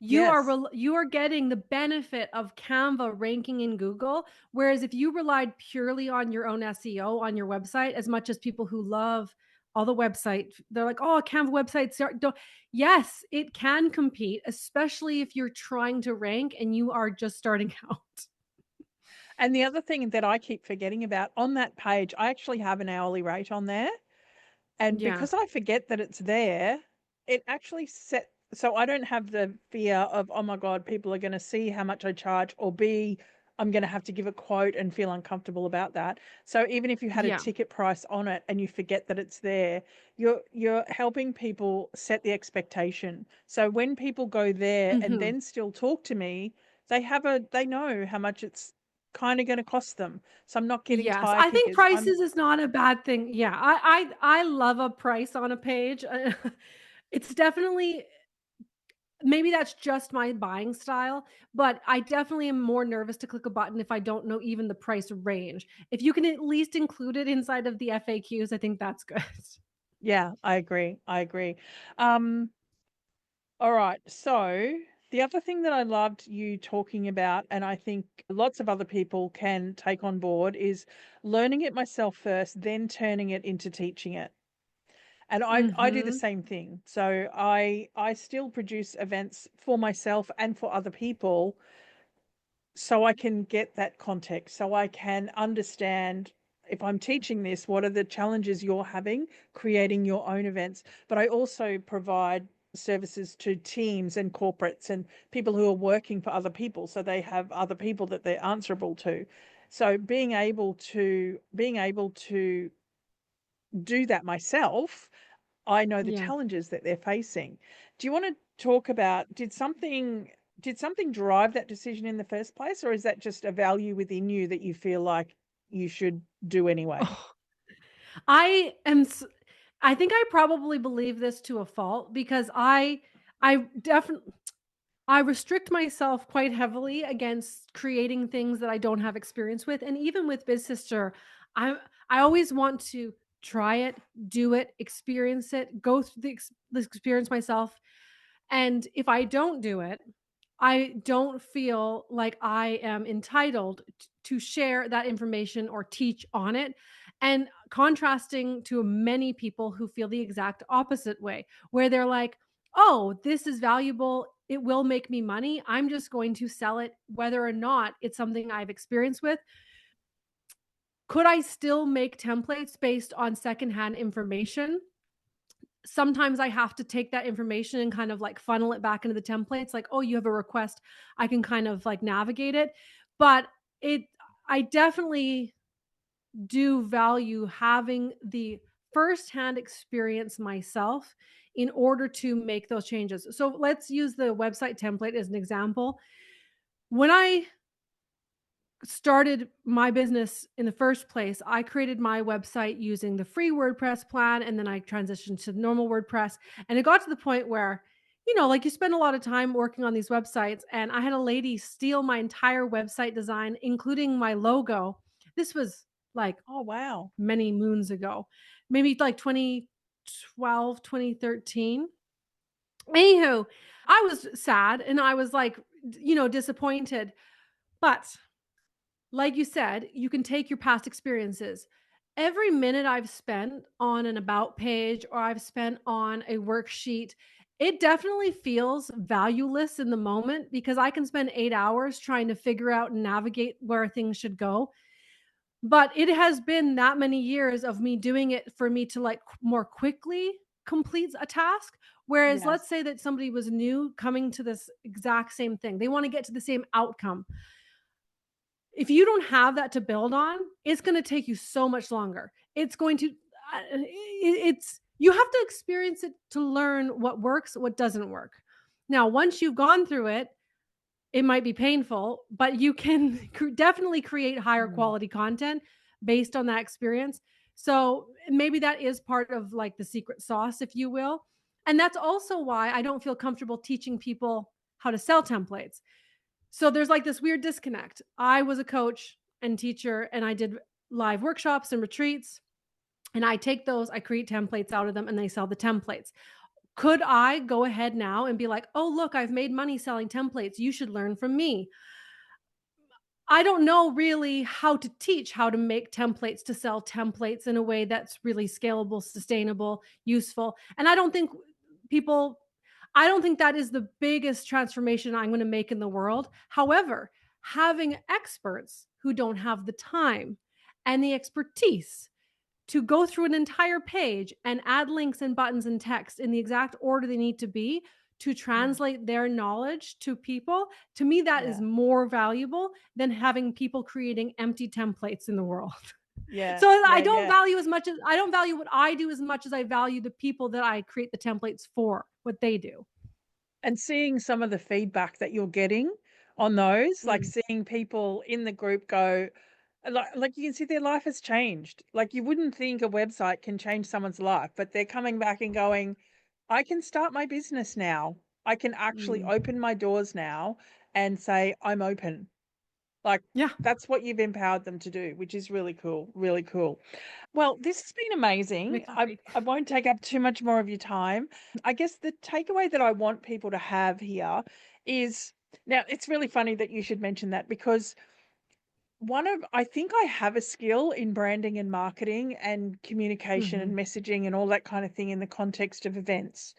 S3: Yes.
S2: You are getting the benefit of Canva ranking in Google, whereas if you relied purely on your own SEO on your website, as much as people who love all the website, they're like, "Oh, Canva websites don't." Yes, it can compete, especially if you're trying to rank and you are just starting out.
S3: And the other thing that I keep forgetting about on that page, I actually have an hourly rate on there. And
S2: Yeah.
S3: because I forget that it's there, it actually so I don't have the fear of, oh my God, people are going to see how much I charge, or B, I'm going to have to give a quote and feel uncomfortable about that. So even if you had a
S2: Yeah.
S3: ticket price on it and you forget that it's there, you're helping people set the expectation. So when people go there and
S2: Mhm.
S3: then still talk to me, they know how much it's kind of going to cost them. So I'm not getting
S2: Yes,
S3: tire
S2: I think
S3: kickers. I'm
S2: prices is not a bad thing. Yeah, I love a price on a page. It's definitely maybe that's just my buying style, but I definitely am more nervous to click a button if I don't know even the price range. If you can at least include it inside of the FAQs, I think that's good.
S3: Yeah, I agree. I agree. Um, all right. So the other thing that I loved you talking about, and I think lots of other people can take on board, is learning it myself first, then turning it into teaching it. And I do the
S2: Mhm.
S3: same thing. So I still produce events for myself and for other people, so I can get that context, so I can understand, if I'm teaching this, what are the challenges you're having creating your own events. But I also provide services to teams and corporates and people who are working for other people, so they have other people that they're answerable to. So being able to do that myself, I know the
S2: Yeah.
S3: challenges that they're facing. Do you want to talk about, did something drive that decision in the first place, or is that just a value within you that you feel like you should do anyway?
S2: Oh, I am s I think I probably believe this to a fault because I definitely I restrict myself quite heavily against creating things that I don't have experience with, and even with Biz Sister, I I always want to try it, do it, experience it, go through the experience myself, and if I don't do it, I don't feel like I am entitled to share that information or teach on it. And contrasting to many people who feel the exact opposite way, where they're like, oh, this is valuable. It will make me money. I'm just going to sell it, whether or not it's something I've experienced with. Could I still make templates based on secondhand information? Sometimes I have to take that information and kind of like funnel it back into the templates like, "Oh, you have a request." I can kind of like navigate it, but it I definitely do value having the firsthand experience myself in order to make those changes. So let's use the website template as an example. When I started my business in the first place, I created my website using the free WordPress plan and then I transitioned to normal WordPress. And it got to the point where, like you spend a lot of time working on these websites. And I had a lady steal my entire website design, including my logo. This was like
S3: Oh, wow.
S2: many moons ago, maybe like 2012, 2013. Anywho, I was sad and I was like, disappointed. But like you said, you can take your past experiences. Every minute I've spent on an about page or I've spent on a worksheet, it definitely feels valueless in the moment because I can spend 8 hours trying to figure out and navigate where things should go. But it has been that many years of me doing it for me to like more quickly complete a task. Whereas
S3: Yes.
S2: let's say that somebody was new coming to this exact same thing, they want to get to the same outcome. If you don't have that to build on, it's going to take you so much longer. It's going to, it's, you have to experience it to learn what works, what doesn't work. Now, once you've gone through it, it might be painful, but you can definitely create higher
S3: Mm.
S2: quality content based on that experience. So maybe that is part of like the secret sauce, if you will. And that's also why I don't feel comfortable teaching people how to sell templates. So there's like this weird disconnect. I was a coach and teacher, and I did live workshops and retreats. And I take those, I create templates out of them, and they sell the templates. Could I go ahead now and be like, oh, look, I've made money selling templates. You should learn from me. I don't know really how to teach how to make templates to sell templates in a way that's really scalable, sustainable, useful. And people, I don't think that is the biggest transformation I'm going to make in the world. However, having experts who don't have the time and the expertise to go through an entire page and add links and buttons and text in the exact order they need to be to
S3: Mm.
S2: translate their knowledge to people, to me, that is
S3: Yeah.
S2: more valuable than having people creating empty templates in the world.
S3: Yeah.
S2: So
S3: Yeah. Yeah.
S2: I don't value what I do as much as I value the people that I create the templates for, what they do.
S3: And seeing some of the feedback that you're getting on those, like
S2: Mm.
S3: seeing people in the group go, like you can see their life has changed. Like you wouldn't think a website can change someone's life, but they're coming back and going, I can start my business now. I can actually
S2: Mm.
S3: open my doors now and say, I'm open. Like
S2: Yeah,
S3: that's what you've empowered them to do, which is really cool. Really cool. Well, this has been amazing.
S2: makes me happy.
S3: I won't take up too much more of your time. I guess the takeaway that I want people to have here is now it's really funny that you should mention that because I think I have a skill in branding and marketing and communication and
S2: Mhm.
S3: messaging and all that kind of thing in the context of events,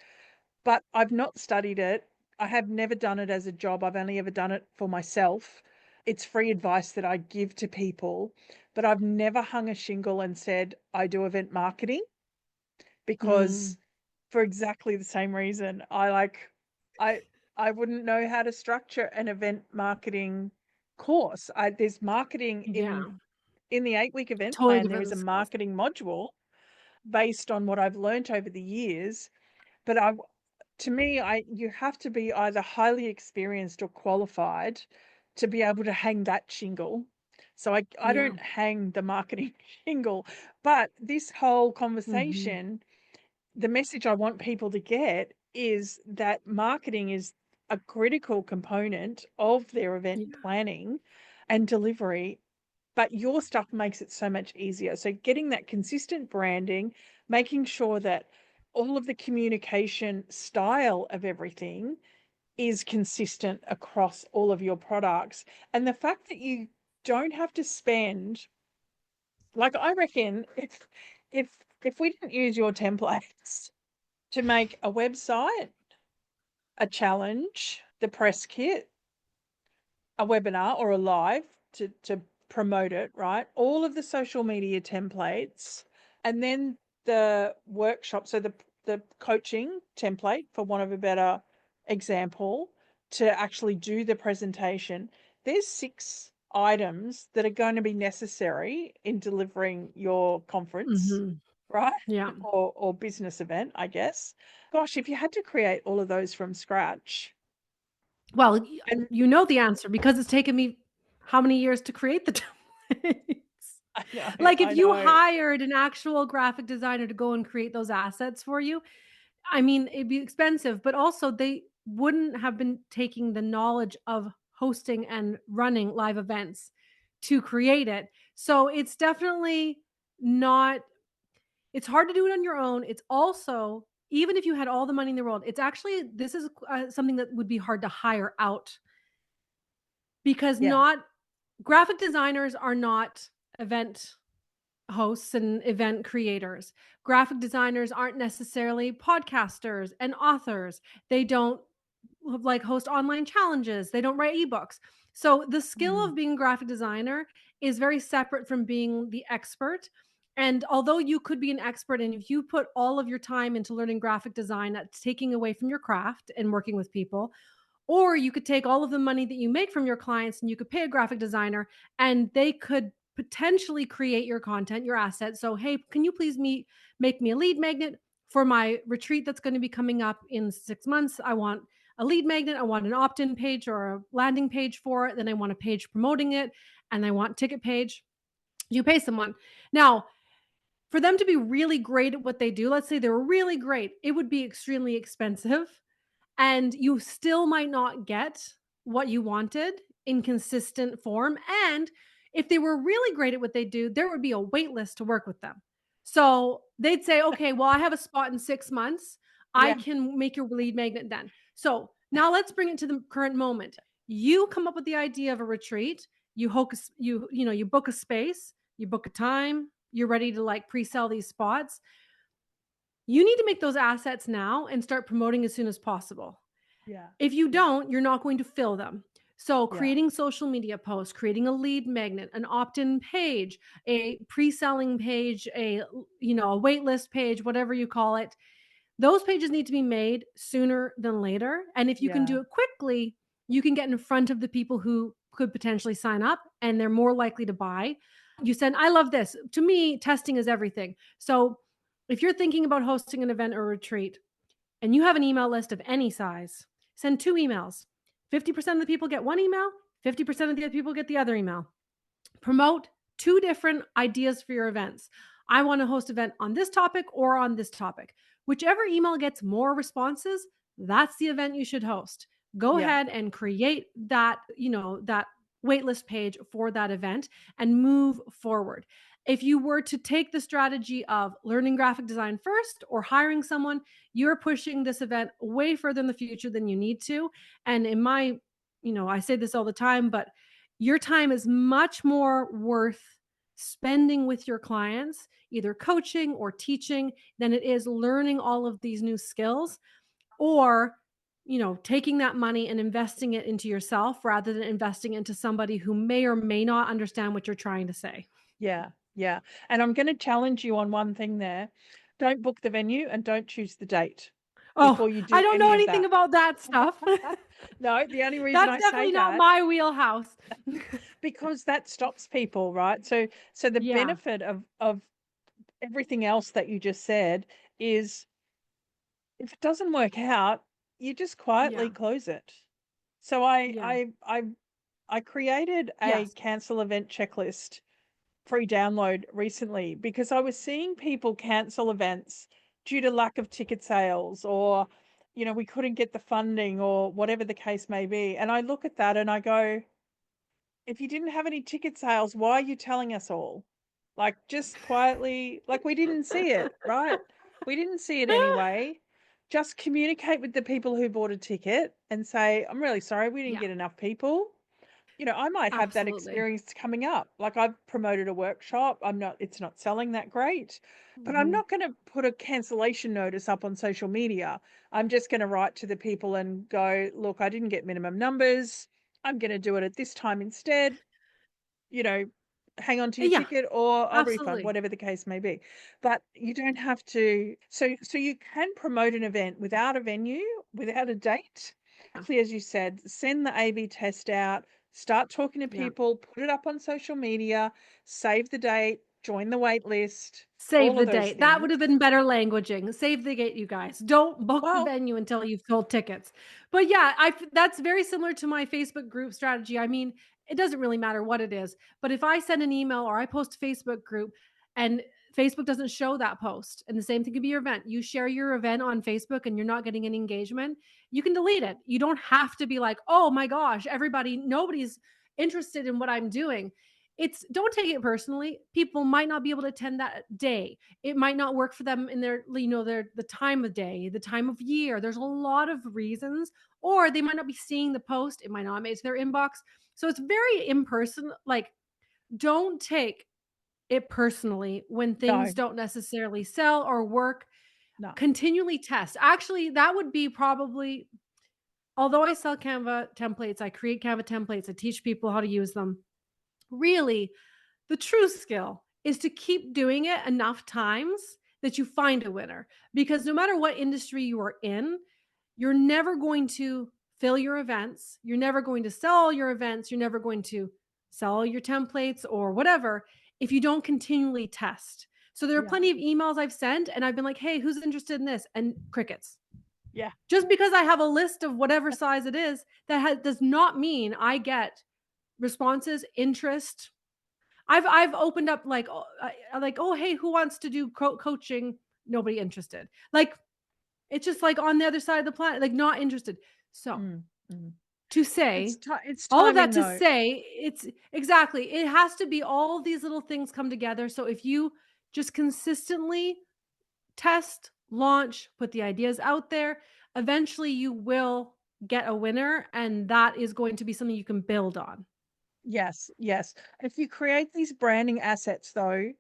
S3: but I've not studied it. I have never done it as a job. I've only ever done it for myself. It's free advice that I give to people, but I've never hung a shingle and said I do event marketing
S2: Mm.
S3: because for exactly the same reason. I I wouldn't know how to structure an event marketing course. There's marketing
S2: Yeah,
S3: in the 8-week event
S2: totally
S3: plan. There is
S2: different
S3: a
S2: skills.
S3: marketing module based on what I've learnt over the years, but I to me, you have to be either highly experienced or qualified to be able to hang that shingle. So I
S2: Yeah.
S3: don't hang the marketing shingle, but this whole
S2: Mhm.
S3: conversation, the message I want people to get is that marketing is a critical component of their event
S2: Yeah.
S3: planning and delivery, but your stuff makes it so much easier. So getting that consistent branding, making sure that all of the communication style of everything is consistent across all of your products. And the fact that you don't have to spend, like I reckon if we didn't use your templates to make a website, a challenge, the press kit, a webinar or a live to promote it, right? All of the social media templates, and then the workshop, so the coaching template, for want of a better example, to actually do the presentation. There's 6 items that are going to be necessary in delivering your conference,
S2: Mhm.
S3: right?
S2: Yeah.
S3: Or business event, I guess. Gosh, if you had to create all of those from scratch,
S2: Well,
S3: and
S2: you know the answer because it's taken me how many years to create the templates?
S3: I know,
S2: Like, if
S3: I
S2: you
S3: know.
S2: hired an actual graphic designer to go and create those assets for you, I mean, it'd be expensive, but also they wouldn't have been taking the knowledge of hosting and running live events to create it. So it's definitely not, it's hard to do it on your own. It's also, even if you had all the money in the world, it's actually, this is something that would be hard to hire out, because
S3: Yeah.
S2: not graphic designers are not event hosts and event creators. Graphic designers aren't necessarily podcasters and authors. They don't like host online challenges. They don't write ebooks. So the skill
S3: Mm.
S2: of being a graphic designer is very separate from being the expert. And although you could be an expert, and if you put all of your time into learning graphic design, that's taking away from your craft and working with people. Or you could take all of the money that you make from your clients and you could pay a graphic designer and they could potentially create your content, your asset. So, hey, can you please make me a lead magnet for my retreat that's going to be coming up in 6 months? I want a lead magnet. I want an opt-in page or a landing page for it. Then I want a page promoting it, and I want ticket page. You pay someone. Now, for them to be really great at what they do, let's say they're really great, it would be extremely expensive, and you still might not get what you wanted in consistent form. And if they were really great at what they do, there would be a wait list to work with them. So they'd say, okay, well, I have a spot in 6 months. I
S3: Yeah.
S2: can make your lead magnet then. So now let's bring it to the current moment. You come up with the idea of a retreat. You book a space, you book a time, you're ready to like pre-sell these spots. You need to make those assets now and start promoting as soon as possible.
S3: Yeah.
S2: If you
S3: Yeah.
S2: don't, you're not going to fill them. So
S3: Yeah.
S2: creating social media posts, creating a lead magnet, an opt-in page, a pre-selling page, a wait list page, whatever you call it. Those pages need to be made sooner than later. And if you can
S3: Yeah.
S2: do it quickly, you can get in front of the people who could potentially sign up and they're more likely to buy. You said, I love this. To me, testing is everything. So if you're thinking about hosting an event or retreat and you have an email list of any size, send 2 emails. 50% of the people get one email, 50% of the other people get the other email. Promote 2 different ideas for your events. I want to host an event on this topic or on this topic. Whichever email gets more responses, that's the event you should host. Go
S3: Yeah.
S2: ahead and create that waitlist page for that event and move forward. If you were to take the strategy of learning graphic design first or hiring someone, you're pushing this event way further in the future than you need to. And I say this all the time, but your time is much more worth spending with your clients, either coaching or teaching, than it is learning all of these new skills, or taking that money and investing it into yourself rather than investing into somebody who may or may not understand what you're trying to say.
S3: Yeah. Yeah. And I'm going to challenge you on one thing there. Don't book the venue and don't choose the date
S2: Oh,
S3: before you
S2: I
S3: do
S2: don't know
S3: any of
S2: anything
S3: that.
S2: about that stuff.
S3: No, the only reason
S2: That's
S3: I say
S2: definitely not
S3: that,
S2: my wheelhouse.
S3: because that stops people, right? So the
S2: Yeah.
S3: benefit of everything else that you just said is, if it doesn't work out, you just quietly
S2: Yeah.
S3: close it. So I
S2: Yeah.
S3: I I I created a
S2: Yes.
S3: cancel event checklist free download recently because I was seeing people cancel events due to lack of ticket sales, or we couldn't get the funding, or whatever the case may be. And I look at that and I go, if you didn't have any ticket sales, why are you telling us all? Like, just quietly, like we didn't see it, right? We didn't see it anyway. Just communicate with the people who bought a ticket and say, I'm really sorry, we didn't
S2: Yeah.
S3: get enough people. I might have that
S2: Absolutely.
S3: experience coming up. Like, I've promoted a workshop. It's not selling that great, but I'm
S2: Mhm.
S3: not going to put a cancellation notice up on social media. I'm just going to write to the people and go, look, I didn't get minimum numbers. I'm going to do it at this time instead. You know, hang on to your
S2: Yeah.
S3: ticket or I'll refund,
S2: Absolutely.
S3: whatever the case may be. But you don't have to. So you can promote an event without a venue, without a date.
S2: Yeah.
S3: Exactly as you said, send the A/B test out, start talking to
S2: Yeah.
S3: people, put it up on social media, save the date, join the wait list,
S2: Save
S3: all
S2: the
S3: of those
S2: date. That would
S3: things.
S2: have been better languaging. Save the date, you guys. Don't book the
S3: Well,
S2: venue until you've sold tickets. But yeah, that's very similar to my Facebook group strategy. I mean, it doesn't really matter what it is, but if I send an email or I post a Facebook group and Facebook doesn't show that post, and the same thing could be your event. You share your event on Facebook and you're not getting any engagement, you can delete it. You don't have to be like, "Oh my gosh, nobody's interested in what I'm doing." it's don't take it personally. People might not be able to attend that day. It might not work for them in their the time of day, the time of year. There's a lot of reasons, or they might not be seeing the post. It might not make it to their inbox. So it's very impersonal. Like, don't take it personally when
S3: No,
S2: things don't necessarily sell or work.
S3: no.
S2: Continually test. Actually, that would be probably, although I sell Canva templates, I create Canva templates, I teach people how to use them. Really, the true skill is to keep doing it enough times that you find a winner. Because no matter what industry you are in, you're never going to fill your events. You're never going to sell all your events. You're never going to sell all your templates or whatever if you don't continually test. So there are
S3: Yeah,
S2: plenty of emails I've sent and I've been like, hey, who's interested in this? And crickets.
S3: yeah,
S2: Just because I have a list of whatever size it is, does not mean I get responses, interest. I've opened up like, like, oh hey, who wants to do coaching? Nobody interested. Like, it's just like on the other side of the planet, like not interested. So
S3: mm, mm.
S2: to say
S3: It's
S2: all of that
S3: timing
S2: to
S3: though.
S2: say, it's exactly, it has to be all these little things come together. So if you just consistently test, launch, put the ideas out there, eventually you will get a winner, and that is going to be something you can build on.
S3: Yes, yes. If you create these branding assets though,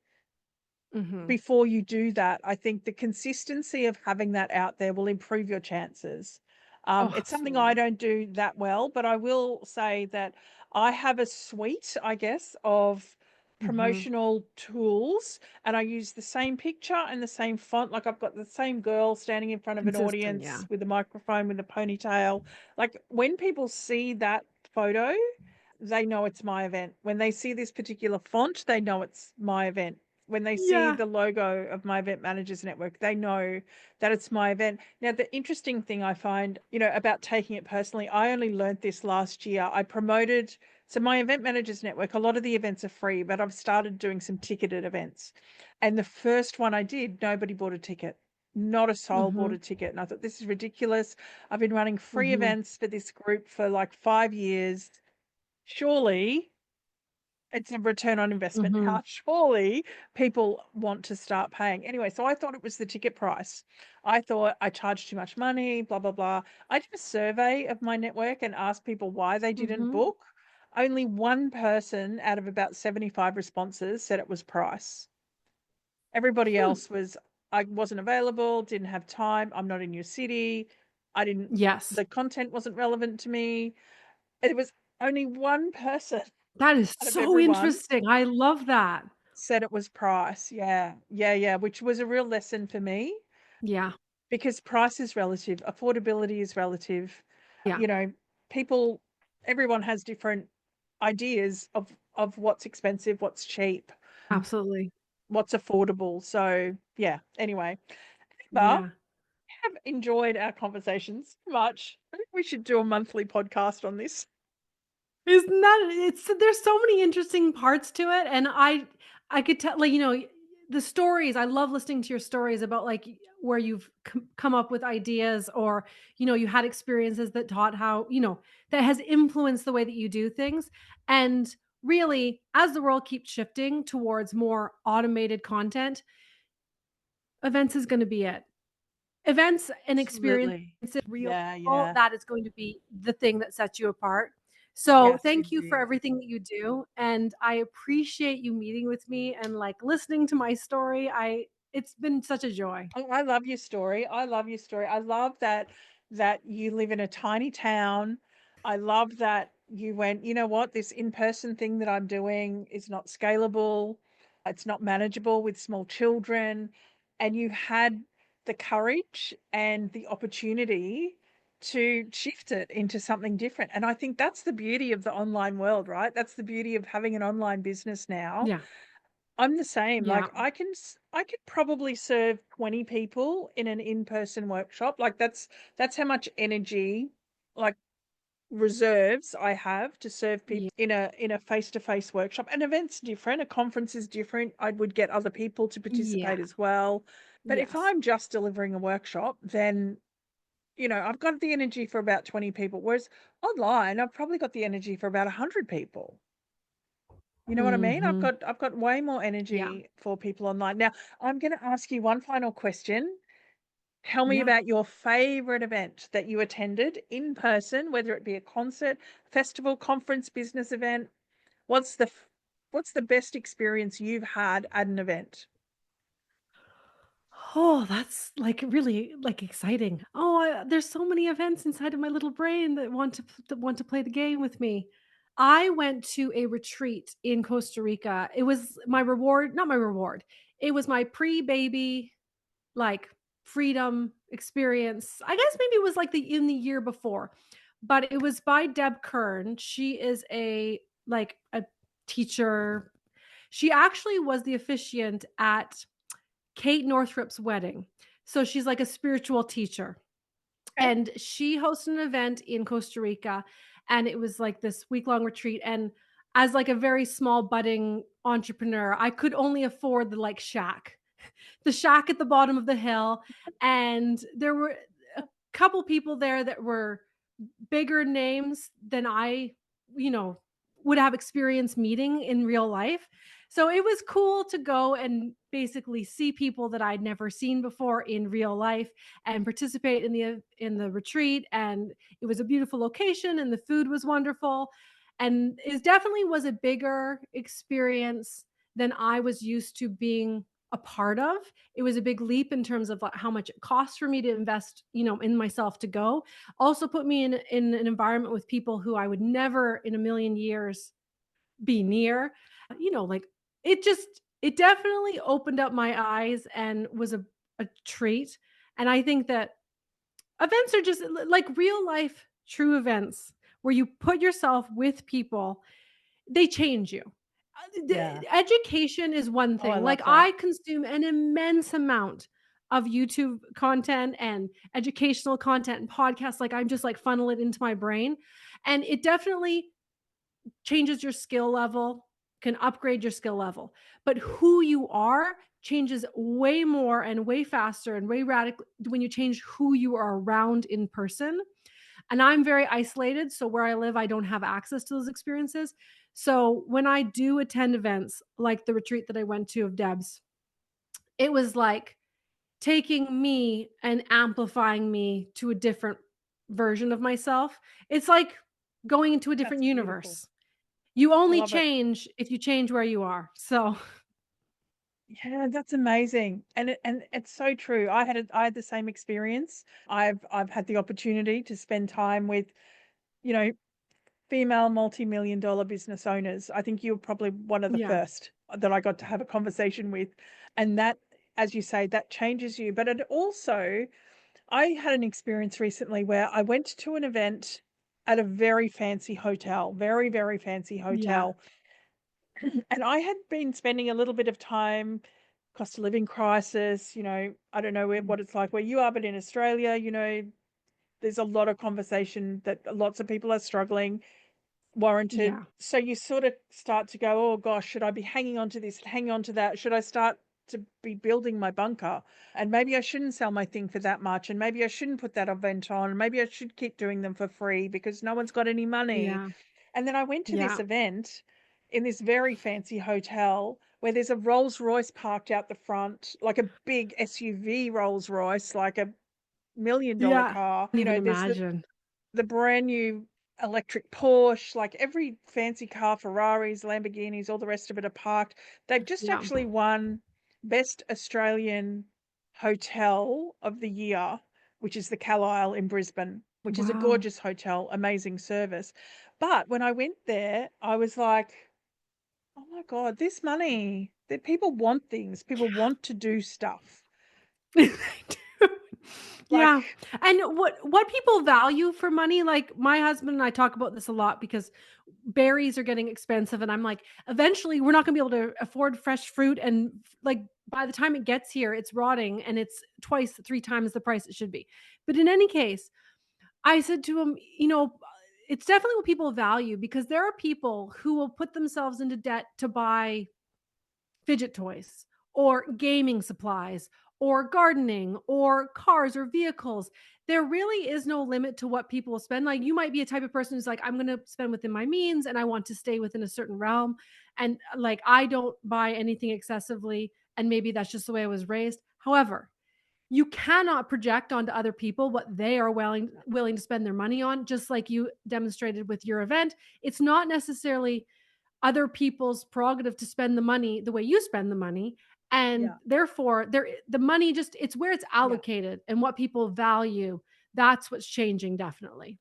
S2: Mhm.
S3: before you do that, I think the consistency of having that out there will improve your chances.
S2: Oh,
S3: It's something I
S2: absolutely.
S3: don't do that well, but I will say that I have a suite, I guess, of
S2: Mhm.
S3: promotional tools, and I use the same picture and the same font. Like I've got the same girl standing in front of an
S2: Consistent, yeah.
S3: audience with a microphone with a ponytail. Like when people see that photo, they know it's my event. When they see this particular font, they know it's my event. When they see
S2: Yeah.
S3: the logo of my event managers network, they know that it's my event. Now, the interesting thing I find, about taking it personally, I only learned this last year. I promoted, so my event managers network, a lot of the events are free, but I've started doing some ticketed events. And the first one I did, nobody bought a ticket. Not a soul bought
S2: Mhm.
S3: a ticket. And I thought, this is ridiculous. I've been running free
S2: Mhm.
S3: events for this group for like 5 years. Surely it's a return on investment
S2: Mhm.
S3: now. Surely people want to start paying. Anyway, so I thought it was the ticket price. I thought I charged too much money, blah, blah, blah. I did a survey of my network and asked people why they didn't
S2: Mhm.
S3: book. Only one person out of about 75 responses said it was price. Everybody
S2: Hmm.
S3: else was, I wasn't available, didn't have time, I'm not in your city.
S2: Yes.
S3: The content wasn't relevant to me. It was only one person
S2: That is
S3: out of
S2: so
S3: everyone
S2: interesting. I love that.
S3: said it was price. Yeah. Yeah, yeah, which was a real lesson for me
S2: Yeah.
S3: because price is relative, affordability is relative.
S2: Yeah.
S3: You know, people everyone has different ideas of what's expensive, what's cheap,
S2: Absolutely.
S3: what's affordable. So, yeah, anyway, but
S2: Yeah.
S3: have enjoyed our conversations much. I think we should do a monthly podcast on this.
S2: Isn't that, it's there's so many interesting parts to it, and I could tell, like, the stories, I love listening to your stories about, like, where you've come up with ideas, or, you had experiences that taught how, that has influenced the way that you do things. And really, as the world keeps shifting towards more automated content, events is gonna be it. Events and experiences,
S3: Absolutely.
S2: real
S3: Yeah,
S2: people,
S3: yeah.
S2: that is going to be the thing that sets you apart. So,
S3: Yes,
S2: thank you for
S3: indeed.
S2: everything that you do, and I appreciate you meeting with me and, like, listening to my story. I It's been such a joy.
S3: Oh, I love your story. I love your story. I love that you live in a tiny town. I love that you went, you know what, this in-person thing that I'm doing is not scalable. It's not manageable with small children. And you had the courage and the opportunity to shift it into something different. And I think that's the beauty of the online world, right? That's the beauty of having an online business now.
S2: Yeah.
S3: I'm the same.
S2: Yeah.
S3: Like I could probably serve 20 people in an in-person workshop. Like that's how much energy, like reserves I have to serve
S2: Yeah.
S3: people in a face-to-face workshop. An event's different, a conference is different. I would get other people to
S2: Yeah.
S3: participate as well. But if
S2: Yes.
S3: I'm just delivering a workshop, then I've got the energy for about 20 people. Whereas online, I've probably got the energy for about 100 people. You know what I mean?
S2: Mhm.
S3: I've got way more
S2: Yeah.
S3: energy for people online. Now, I'm going to ask you one final question. Tell me
S2: Yeah.
S3: about your favorite event that you attended in person, whether it be a concert, festival, conference, business event. What's the what's the best experience you've had at an event?
S2: Oh, that's, like, really, like, exciting. Oh, there's so many events inside of my little brain that want to play the game with me. I went to a retreat in Costa Rica. It was my reward, not my reward. It was my pre-baby, like, freedom experience. I guess maybe it was, like, the year before, but it was by Deb Kern. She is a teacher. She actually was the officiant at Kate Northrup's wedding. So she's like a spiritual teacher.
S3: Okay.
S2: And she hosted an event in Costa Rica, and it was like this week-long retreat. And as like a very small budding entrepreneur, I could only afford the shack at the bottom of the hill. And there were a couple people there that were bigger names than I, you know, would have experienced meeting in real life. So it was cool to go and basically see people that I'd never seen before in real life and participate in the retreat. And it was a beautiful location and the food was wonderful. And it definitely was a bigger experience than I was used to being a part of. It was a big leap in terms of like how much it costs for me to invest, in myself to go. Also put me in an environment with people who I would never in a million years be near. Like it definitely opened up my eyes and was a treat. And I think that events are just like real life true events where you put yourself with people, they change you.
S3: Yeah.
S2: Education is one
S3: Oh, I
S2: thing.
S3: love
S2: Like,
S3: that.
S2: I consume an immense amount of YouTube content and educational content and podcasts. Like, I'm just like funnel it into my brain. And it definitely changes your skill level, can upgrade your skill level. But who you are changes way more and way faster and way radical when you change who you are around in person. And I'm very isolated, so where I live, I don't have access to those experiences. So when I do attend events like the retreat that I went to of Deb's, it was like taking me and amplifying me to a different version of myself. It's like going into a
S3: That's
S2: different
S3: beautiful.
S2: universe. You
S3: I
S2: only
S3: love it.
S2: change if you change where you are. So,
S3: Yeah, that's amazing. And it's so true. I had the same experience. I've had the opportunity to spend time with, you know, female multi-million dollar business owners. I think you're probably one of the
S2: yeah.
S3: first that I got to have a conversation with. And that, as you say, that changes you. But it also, I had an experience recently where I went to an event at a very fancy hotel, very, very fancy
S2: Yeah.
S3: hotel. And I had been spending a little bit of time, cost of living crisis, I don't know
S2: Mm.
S3: what it's like where you are, but in Australia, there's a lot of conversation that lots of people are struggling, warranted.
S2: Yeah.
S3: So you sort of start to go, oh gosh, should I be hanging on to this, hanging on to that? Should I start to be building my bunker? And maybe I shouldn't sell my thing for that much. And maybe I shouldn't put that event on. Maybe I should keep doing them for free because no one's got any money.
S2: Yeah.
S3: And then I went to this
S2: Yeah.
S3: event in this very fancy hotel where there's a Rolls Royce parked out the front, like a big SUV Rolls Royce, like a $1 million
S2: Yeah.
S3: car.
S2: Can't even
S3: There's
S2: imagine.
S3: the brand new electric Porsche, like every fancy car, Ferraris, Lamborghinis, all the rest of it are parked. They've just
S2: Yeah.
S3: actually won Best Australian Hotel of the Year, which is the Carlisle in Brisbane, which is a
S2: Wow.
S3: gorgeous hotel, amazing service. But when I went there, I was like, oh my God, this money, that people want things, people want to do stuff.
S2: They do. Yeah,
S3: Like,
S2: and what people value for money, like, my husband and I talk about this a lot because berries are getting expensive, and I'm like, "Eventually, we're not gonna be able to afford fresh fruit, and, like, by the time it gets here, it's rotting, and it's twice, 3 times the price it should be." But in any case, I said to him, it's definitely what people value because there are people who will put themselves into debt to buy fidget toys or gaming supplies or gardening or cars or vehicles. There really is no limit to what people will spend. Like, you might be a type of person who's like, I'm going to spend within my means and I want to stay within a certain realm. And like, I don't buy anything excessively. And maybe that's just the way I was raised. However, you cannot project onto other people what they are willing to spend their money on, just like you demonstrated with your event. It's not necessarily other people's prerogative to spend the money the way you spend the money. And
S3: Yeah.
S2: therefore, the money just, it's where it's
S3: Yeah.
S2: allocated and what people value. That's what's changing, definitely.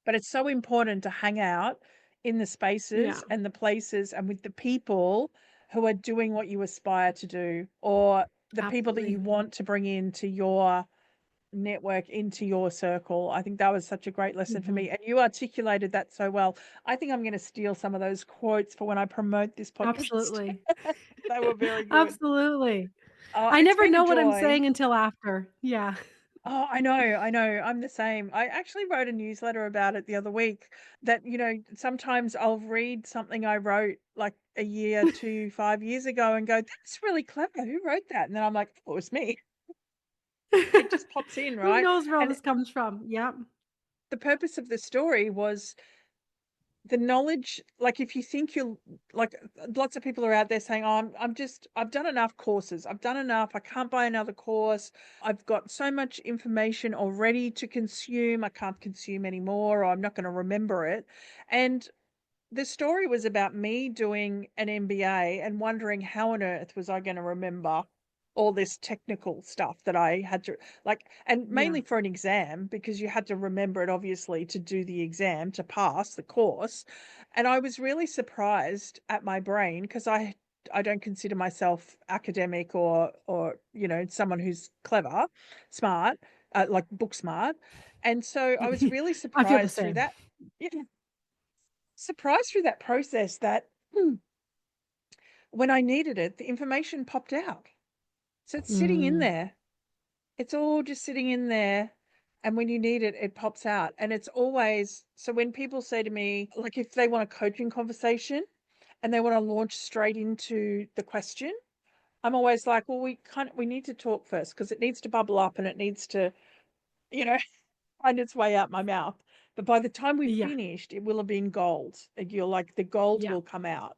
S3: But it's so important to hang out in the
S2: Yeah,
S3: spaces and the places and with the people who are doing what you aspire to do, or the people that
S2: absolutely.
S3: you want to bring into your network, into your circle. I think that was such a great lesson for
S2: Mhm.
S3: me. And you articulated that so well. I think I'm going to steal some of those quotes for when I promote this podcast.
S2: Absolutely.
S3: They were very good.
S2: Absolutely. I
S3: It's
S2: never
S3: been a
S2: know what I'm
S3: joy.
S2: saying until after. Yeah.
S3: Oh, I know, I know. I'm the same. I actually wrote a newsletter about it the other week that, sometimes I'll read something I wrote like a year to 5 years ago and go, that's really clever. Who wrote that? And then I'm like, oh, it was me. It just pops in,
S2: Who
S3: right?
S2: knows where all
S3: And
S2: this comes from? Yep.
S3: the purpose of the story was the knowledge. Like, if you think you're like, lots of people are out there saying, oh, I've done enough courses, I've done enough, I can't buy another course, I've got so much information already to consume, I can't consume anymore, or I'm not going to remember it. And the story was about me doing an MBA and wondering how on earth was I going to remember all this technical stuff that I had to, like, and
S2: Yeah.
S3: mainly for an exam, because you had to remember it obviously to do the exam to pass the course. And I was really surprised at my brain, because I don't consider myself academic, or someone who's clever, smart, like book smart. And so I was really
S2: I feel the
S3: surprised through
S2: same.
S3: that. Yeah, surprised through that process that when I needed it, the information popped out. So it's sitting in
S2: Mm.
S3: there. It's all just sitting in there. And when you need it, it pops out. And it's always, so when people say to me, like, if they want a coaching conversation and they want to launch straight into the question, I'm always like, well, we need to talk first, because it needs to bubble up and it needs to, you know, find its way out my mouth. But by the time we've
S2: Yeah.
S3: finished, it will have been gold. And you're like, the gold
S2: Yeah.
S3: will come out.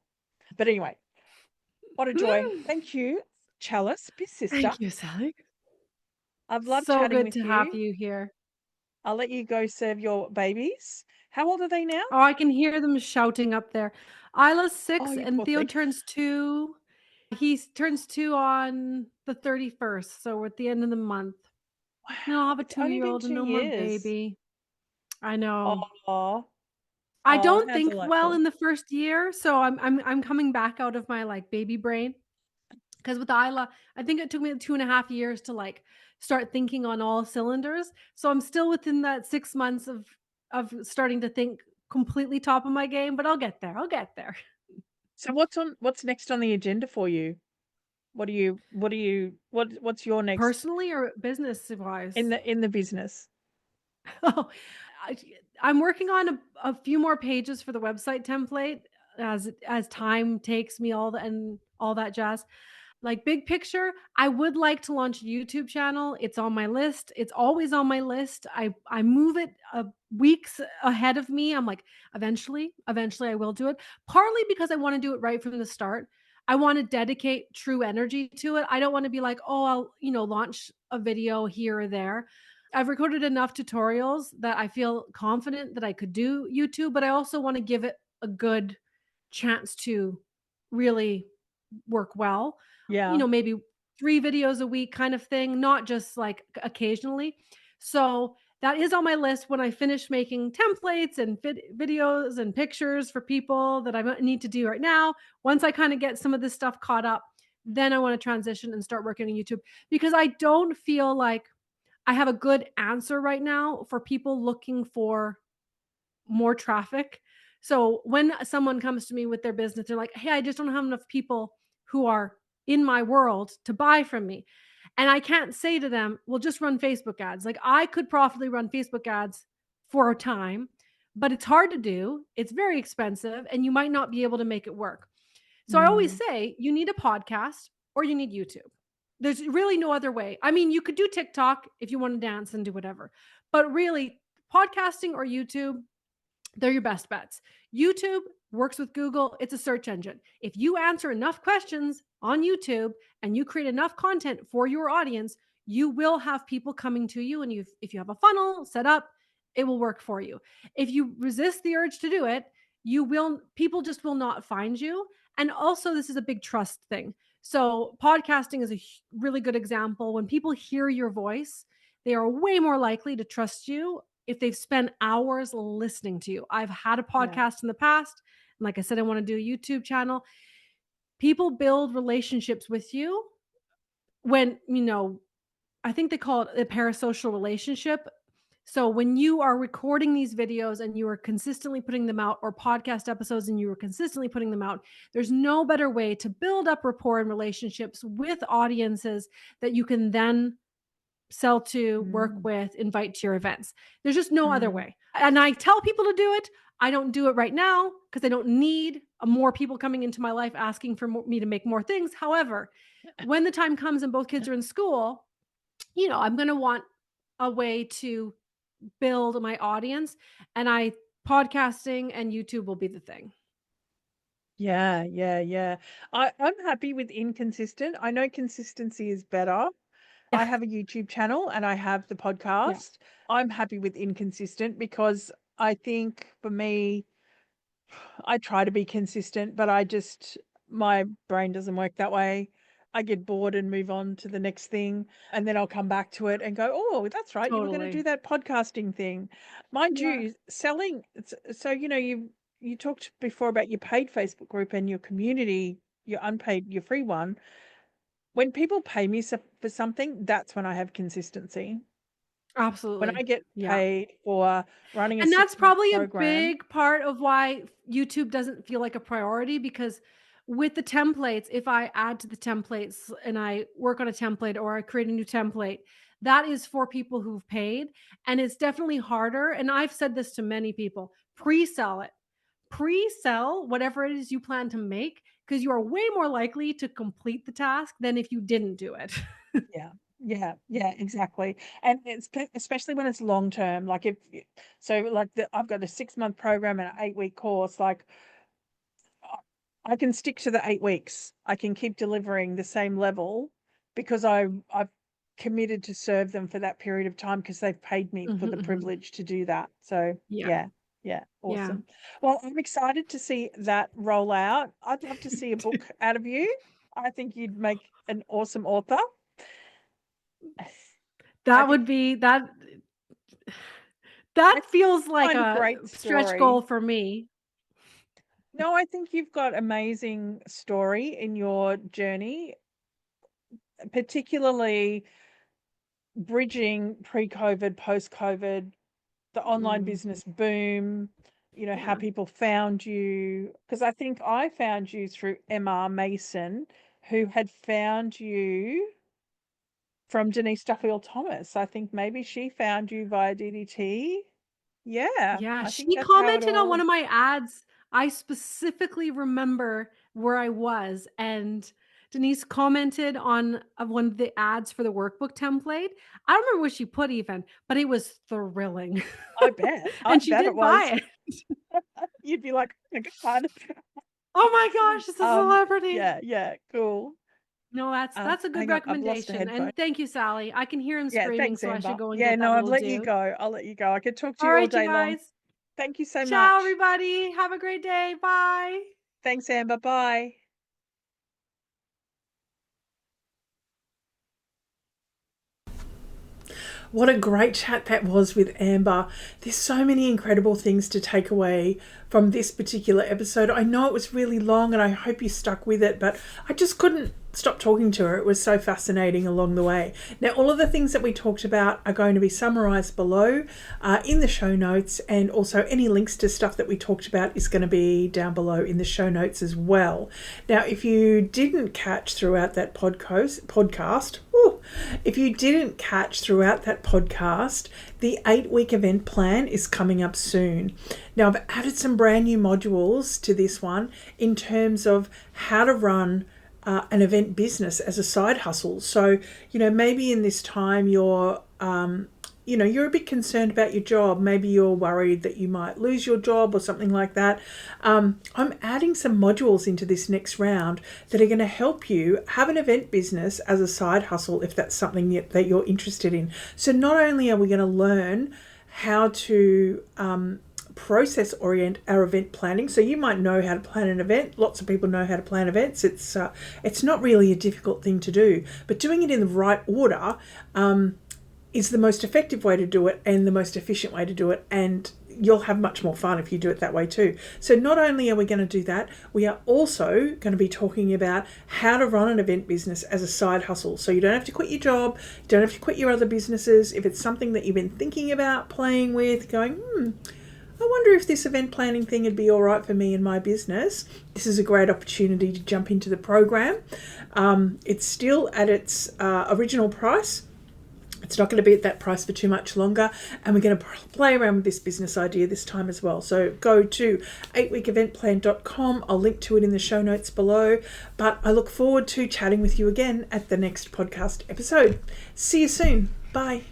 S3: But anyway, what a joy. Thank you, Chalice, Biz Sister.
S2: Thank you, Sally.
S3: I've loved
S2: So
S3: chatting
S2: good
S3: with
S2: to have
S3: you.
S2: you here.
S3: I'll let you go serve your babies. How old are they now?
S2: Oh, I can hear them shouting up there. Isla's
S3: Oh,
S2: 6
S3: you
S2: and
S3: poor
S2: Theo
S3: thing.
S2: turns 2. He turns 2 on the 31st, so we're at the end of the month. And I'll
S3: Wow,
S2: have a
S3: it's only been
S2: two-year-old and
S3: two
S2: no more
S3: years.
S2: baby. I know.
S3: Oh,
S2: I
S3: oh,
S2: don't
S3: how
S2: think well
S3: delightful.
S2: in the first year, so I'm coming back out of my, like, baby brain. Because with Isla, I think it took me 2.5 years to, like, start thinking on all cylinders. So I'm still within that 6 months of starting to think completely top of my game, but I'll get there. I'll get there.
S3: So what's next on the agenda for you? What's your next
S2: Personally or
S3: in
S2: business-wise?
S3: the business?
S2: Oh, I I'm working on a few more pages for the website template as time takes me all that jazz. Like, big picture, I would like to launch a YouTube channel. It's on my list. It's always on my list. I move it weeks ahead of me. I'm like, eventually I will do it. Partly because I want to do it right from the start. I want to dedicate true energy to it. I don't want to be like, oh, I'll, launch a video here or there. I've recorded enough tutorials that I feel confident that I could do YouTube, but I also want to give it a good chance to really work well.
S3: Yeah.
S2: Maybe 3 videos a week kind of thing, not just, like, occasionally. So, that is on my list when I finish making templates and videos and pictures for people that I need to do right now. Once I kinda get some of this stuff caught up, then I wanna transition and start working on YouTube, because I don't feel like I have a good answer right now for people looking for more traffic. So when someone comes to me with their business, they're like, "Hey, I just don't have enough people who are in my world to buy from me." And I can't say to them, "Well, just run Facebook ads." Like, I could profitably run Facebook ads for a time, but it's hard to do. It's very expensive and you might not be able to make it work. So I always
S3: Mm,
S2: say, you need a podcast or you need YouTube. There's really no other way. I mean, you could do TikTok if you want to dance and do whatever, but really, podcasting or YouTube, they're your best bets. YouTube works with Google. It's a search engine. If you answer enough questions on YouTube and you create enough content for your audience, you will have people coming to you. And if you have a funnel set up, it will work for you. If you resist the urge to do it, people just will not find you. And also, this is a big trust thing. So podcasting is a really good example. When people hear your voice, they are way more likely to trust you if they've spent hours listening to you. I've had a podcast in the past. And like I said, I want to do a YouTube channel. People build relationships with you when, I think they call it a parasocial relationship. So when you are recording these videos and you are consistently putting them out, or podcast episodes and you are consistently putting them out, there's no better way to build up rapport and relationships with audiences that you can then sell to, work with, invite to your events. There's just no other way. And I tell people to do it. I don't do it right now because I don't need more people coming into my life asking for me to make more things. However, when the time comes and both kids are in school, I'm going to want a way to build my audience, and podcasting and YouTube will be the thing.
S3: Yeah. I'm happy with inconsistent. I know consistency is better. I have a YouTube channel and I have the podcast. I'm happy with inconsistent because I think for me, I try to be consistent, but my brain doesn't work that way. I get bored and move on to the next thing, and then I'll come back to it and go, oh, that's right. You were going to do that podcasting thing. Mind you, selling. So, you talked before about your paid Facebook group and your community, your unpaid, your free one. When people pay me for something, that's when I have consistency.
S2: Absolutely.
S3: When I get paid for running a
S2: and that's probably
S3: program,
S2: a big part of why YouTube doesn't feel like a priority, because with the templates, if I add to the templates and I work on a template or I create a new template, that is for people who've paid. And it's definitely harder. And I've said this to many people, pre-sell it. Pre-sell whatever it is you plan to make, because you are way more likely to complete the task than if you didn't do it.
S3: Yeah, exactly. And it's especially when it's long term. Like I've got a 6-month program and an 8-week course. Like I can stick to the 8 weeks. I can keep delivering the same level because I've committed to serve them for that period of time because they've paid me for the privilege to do that. So yeah, awesome. Well, I'm excited to see that roll out. I'd love to see a book out of you. I think you'd make an awesome author.
S2: That would be that. That feels like a
S3: great
S2: stretch goal for me.
S3: No, I think you've got amazing story in your journey, particularly bridging pre-COVID, post-COVID, the online business boom, how people found you. Because I think I found you through MR Mason, who had found you from Denise Duffield Thomas. I think maybe she found you via DDT.
S2: Yeah, she commented on one of my ads. I specifically remember where I was, and Denise commented on one of the ads for the workbook template. I don't remember what she put even, but it was thrilling.
S3: I bet.
S2: And she did buy it.
S3: You'd be like, oh my God.
S2: Oh my gosh, it's a celebrity.
S3: Yeah, cool.
S2: No, that's a good recommendation. And thank you, Sally. I can hear him screaming,
S3: thanks,
S2: so
S3: Amber.
S2: I should go and get that.
S3: I'll let you go. I could talk to you all day long. Thank you so much.
S2: Ciao, everybody. Have a great day. Bye.
S3: Thanks, Amber. Bye.
S1: What a great chat that was with Amber. There's so many incredible things to take away from this particular episode. I know it was really long and I hope you stuck with it, but I just couldn't stop talking to her. It was so fascinating along the way. Now, all of the things that we talked about are going to be summarized below in the show notes, and also any links to stuff that we talked about is going to be down below in the show notes as well. Now, if you didn't catch throughout that podcast, the 8-week event plan is coming up soon. Now, I've added some brand new modules to this one in terms of how to run an event business as a side hustle. So, maybe in this time you're you're a bit concerned about your job. Maybe you're worried that you might lose your job or something like that. I'm adding some modules into this next round that are going to help you have an event business as a side hustle if that's something that you're interested in. So not only are we going to learn how to process orient our event planning. So you might know how to plan an event. Lots of people know how to plan events. It's not really a difficult thing to do, but doing it in the right order is the most effective way to do it and the most efficient way to do it, and you'll have much more fun if you do it that way too. So not only are we going to do that, we are also going to be talking about how to run an event business as a side hustle. So you don't have to quit your job, you don't have to quit your other businesses. If it's something that you've been thinking about, playing with, going, I wonder if this event planning thing would be all right for me in my business, this is a great opportunity to jump into the program. It's still at its original price. It's not going to be at that price for too much longer, and we're going to play around with this business idea this time as well. So go to 8weekeventplan.com. I'll link to it in the show notes below, but I look forward to chatting with you again at the next podcast episode. See you soon. Bye.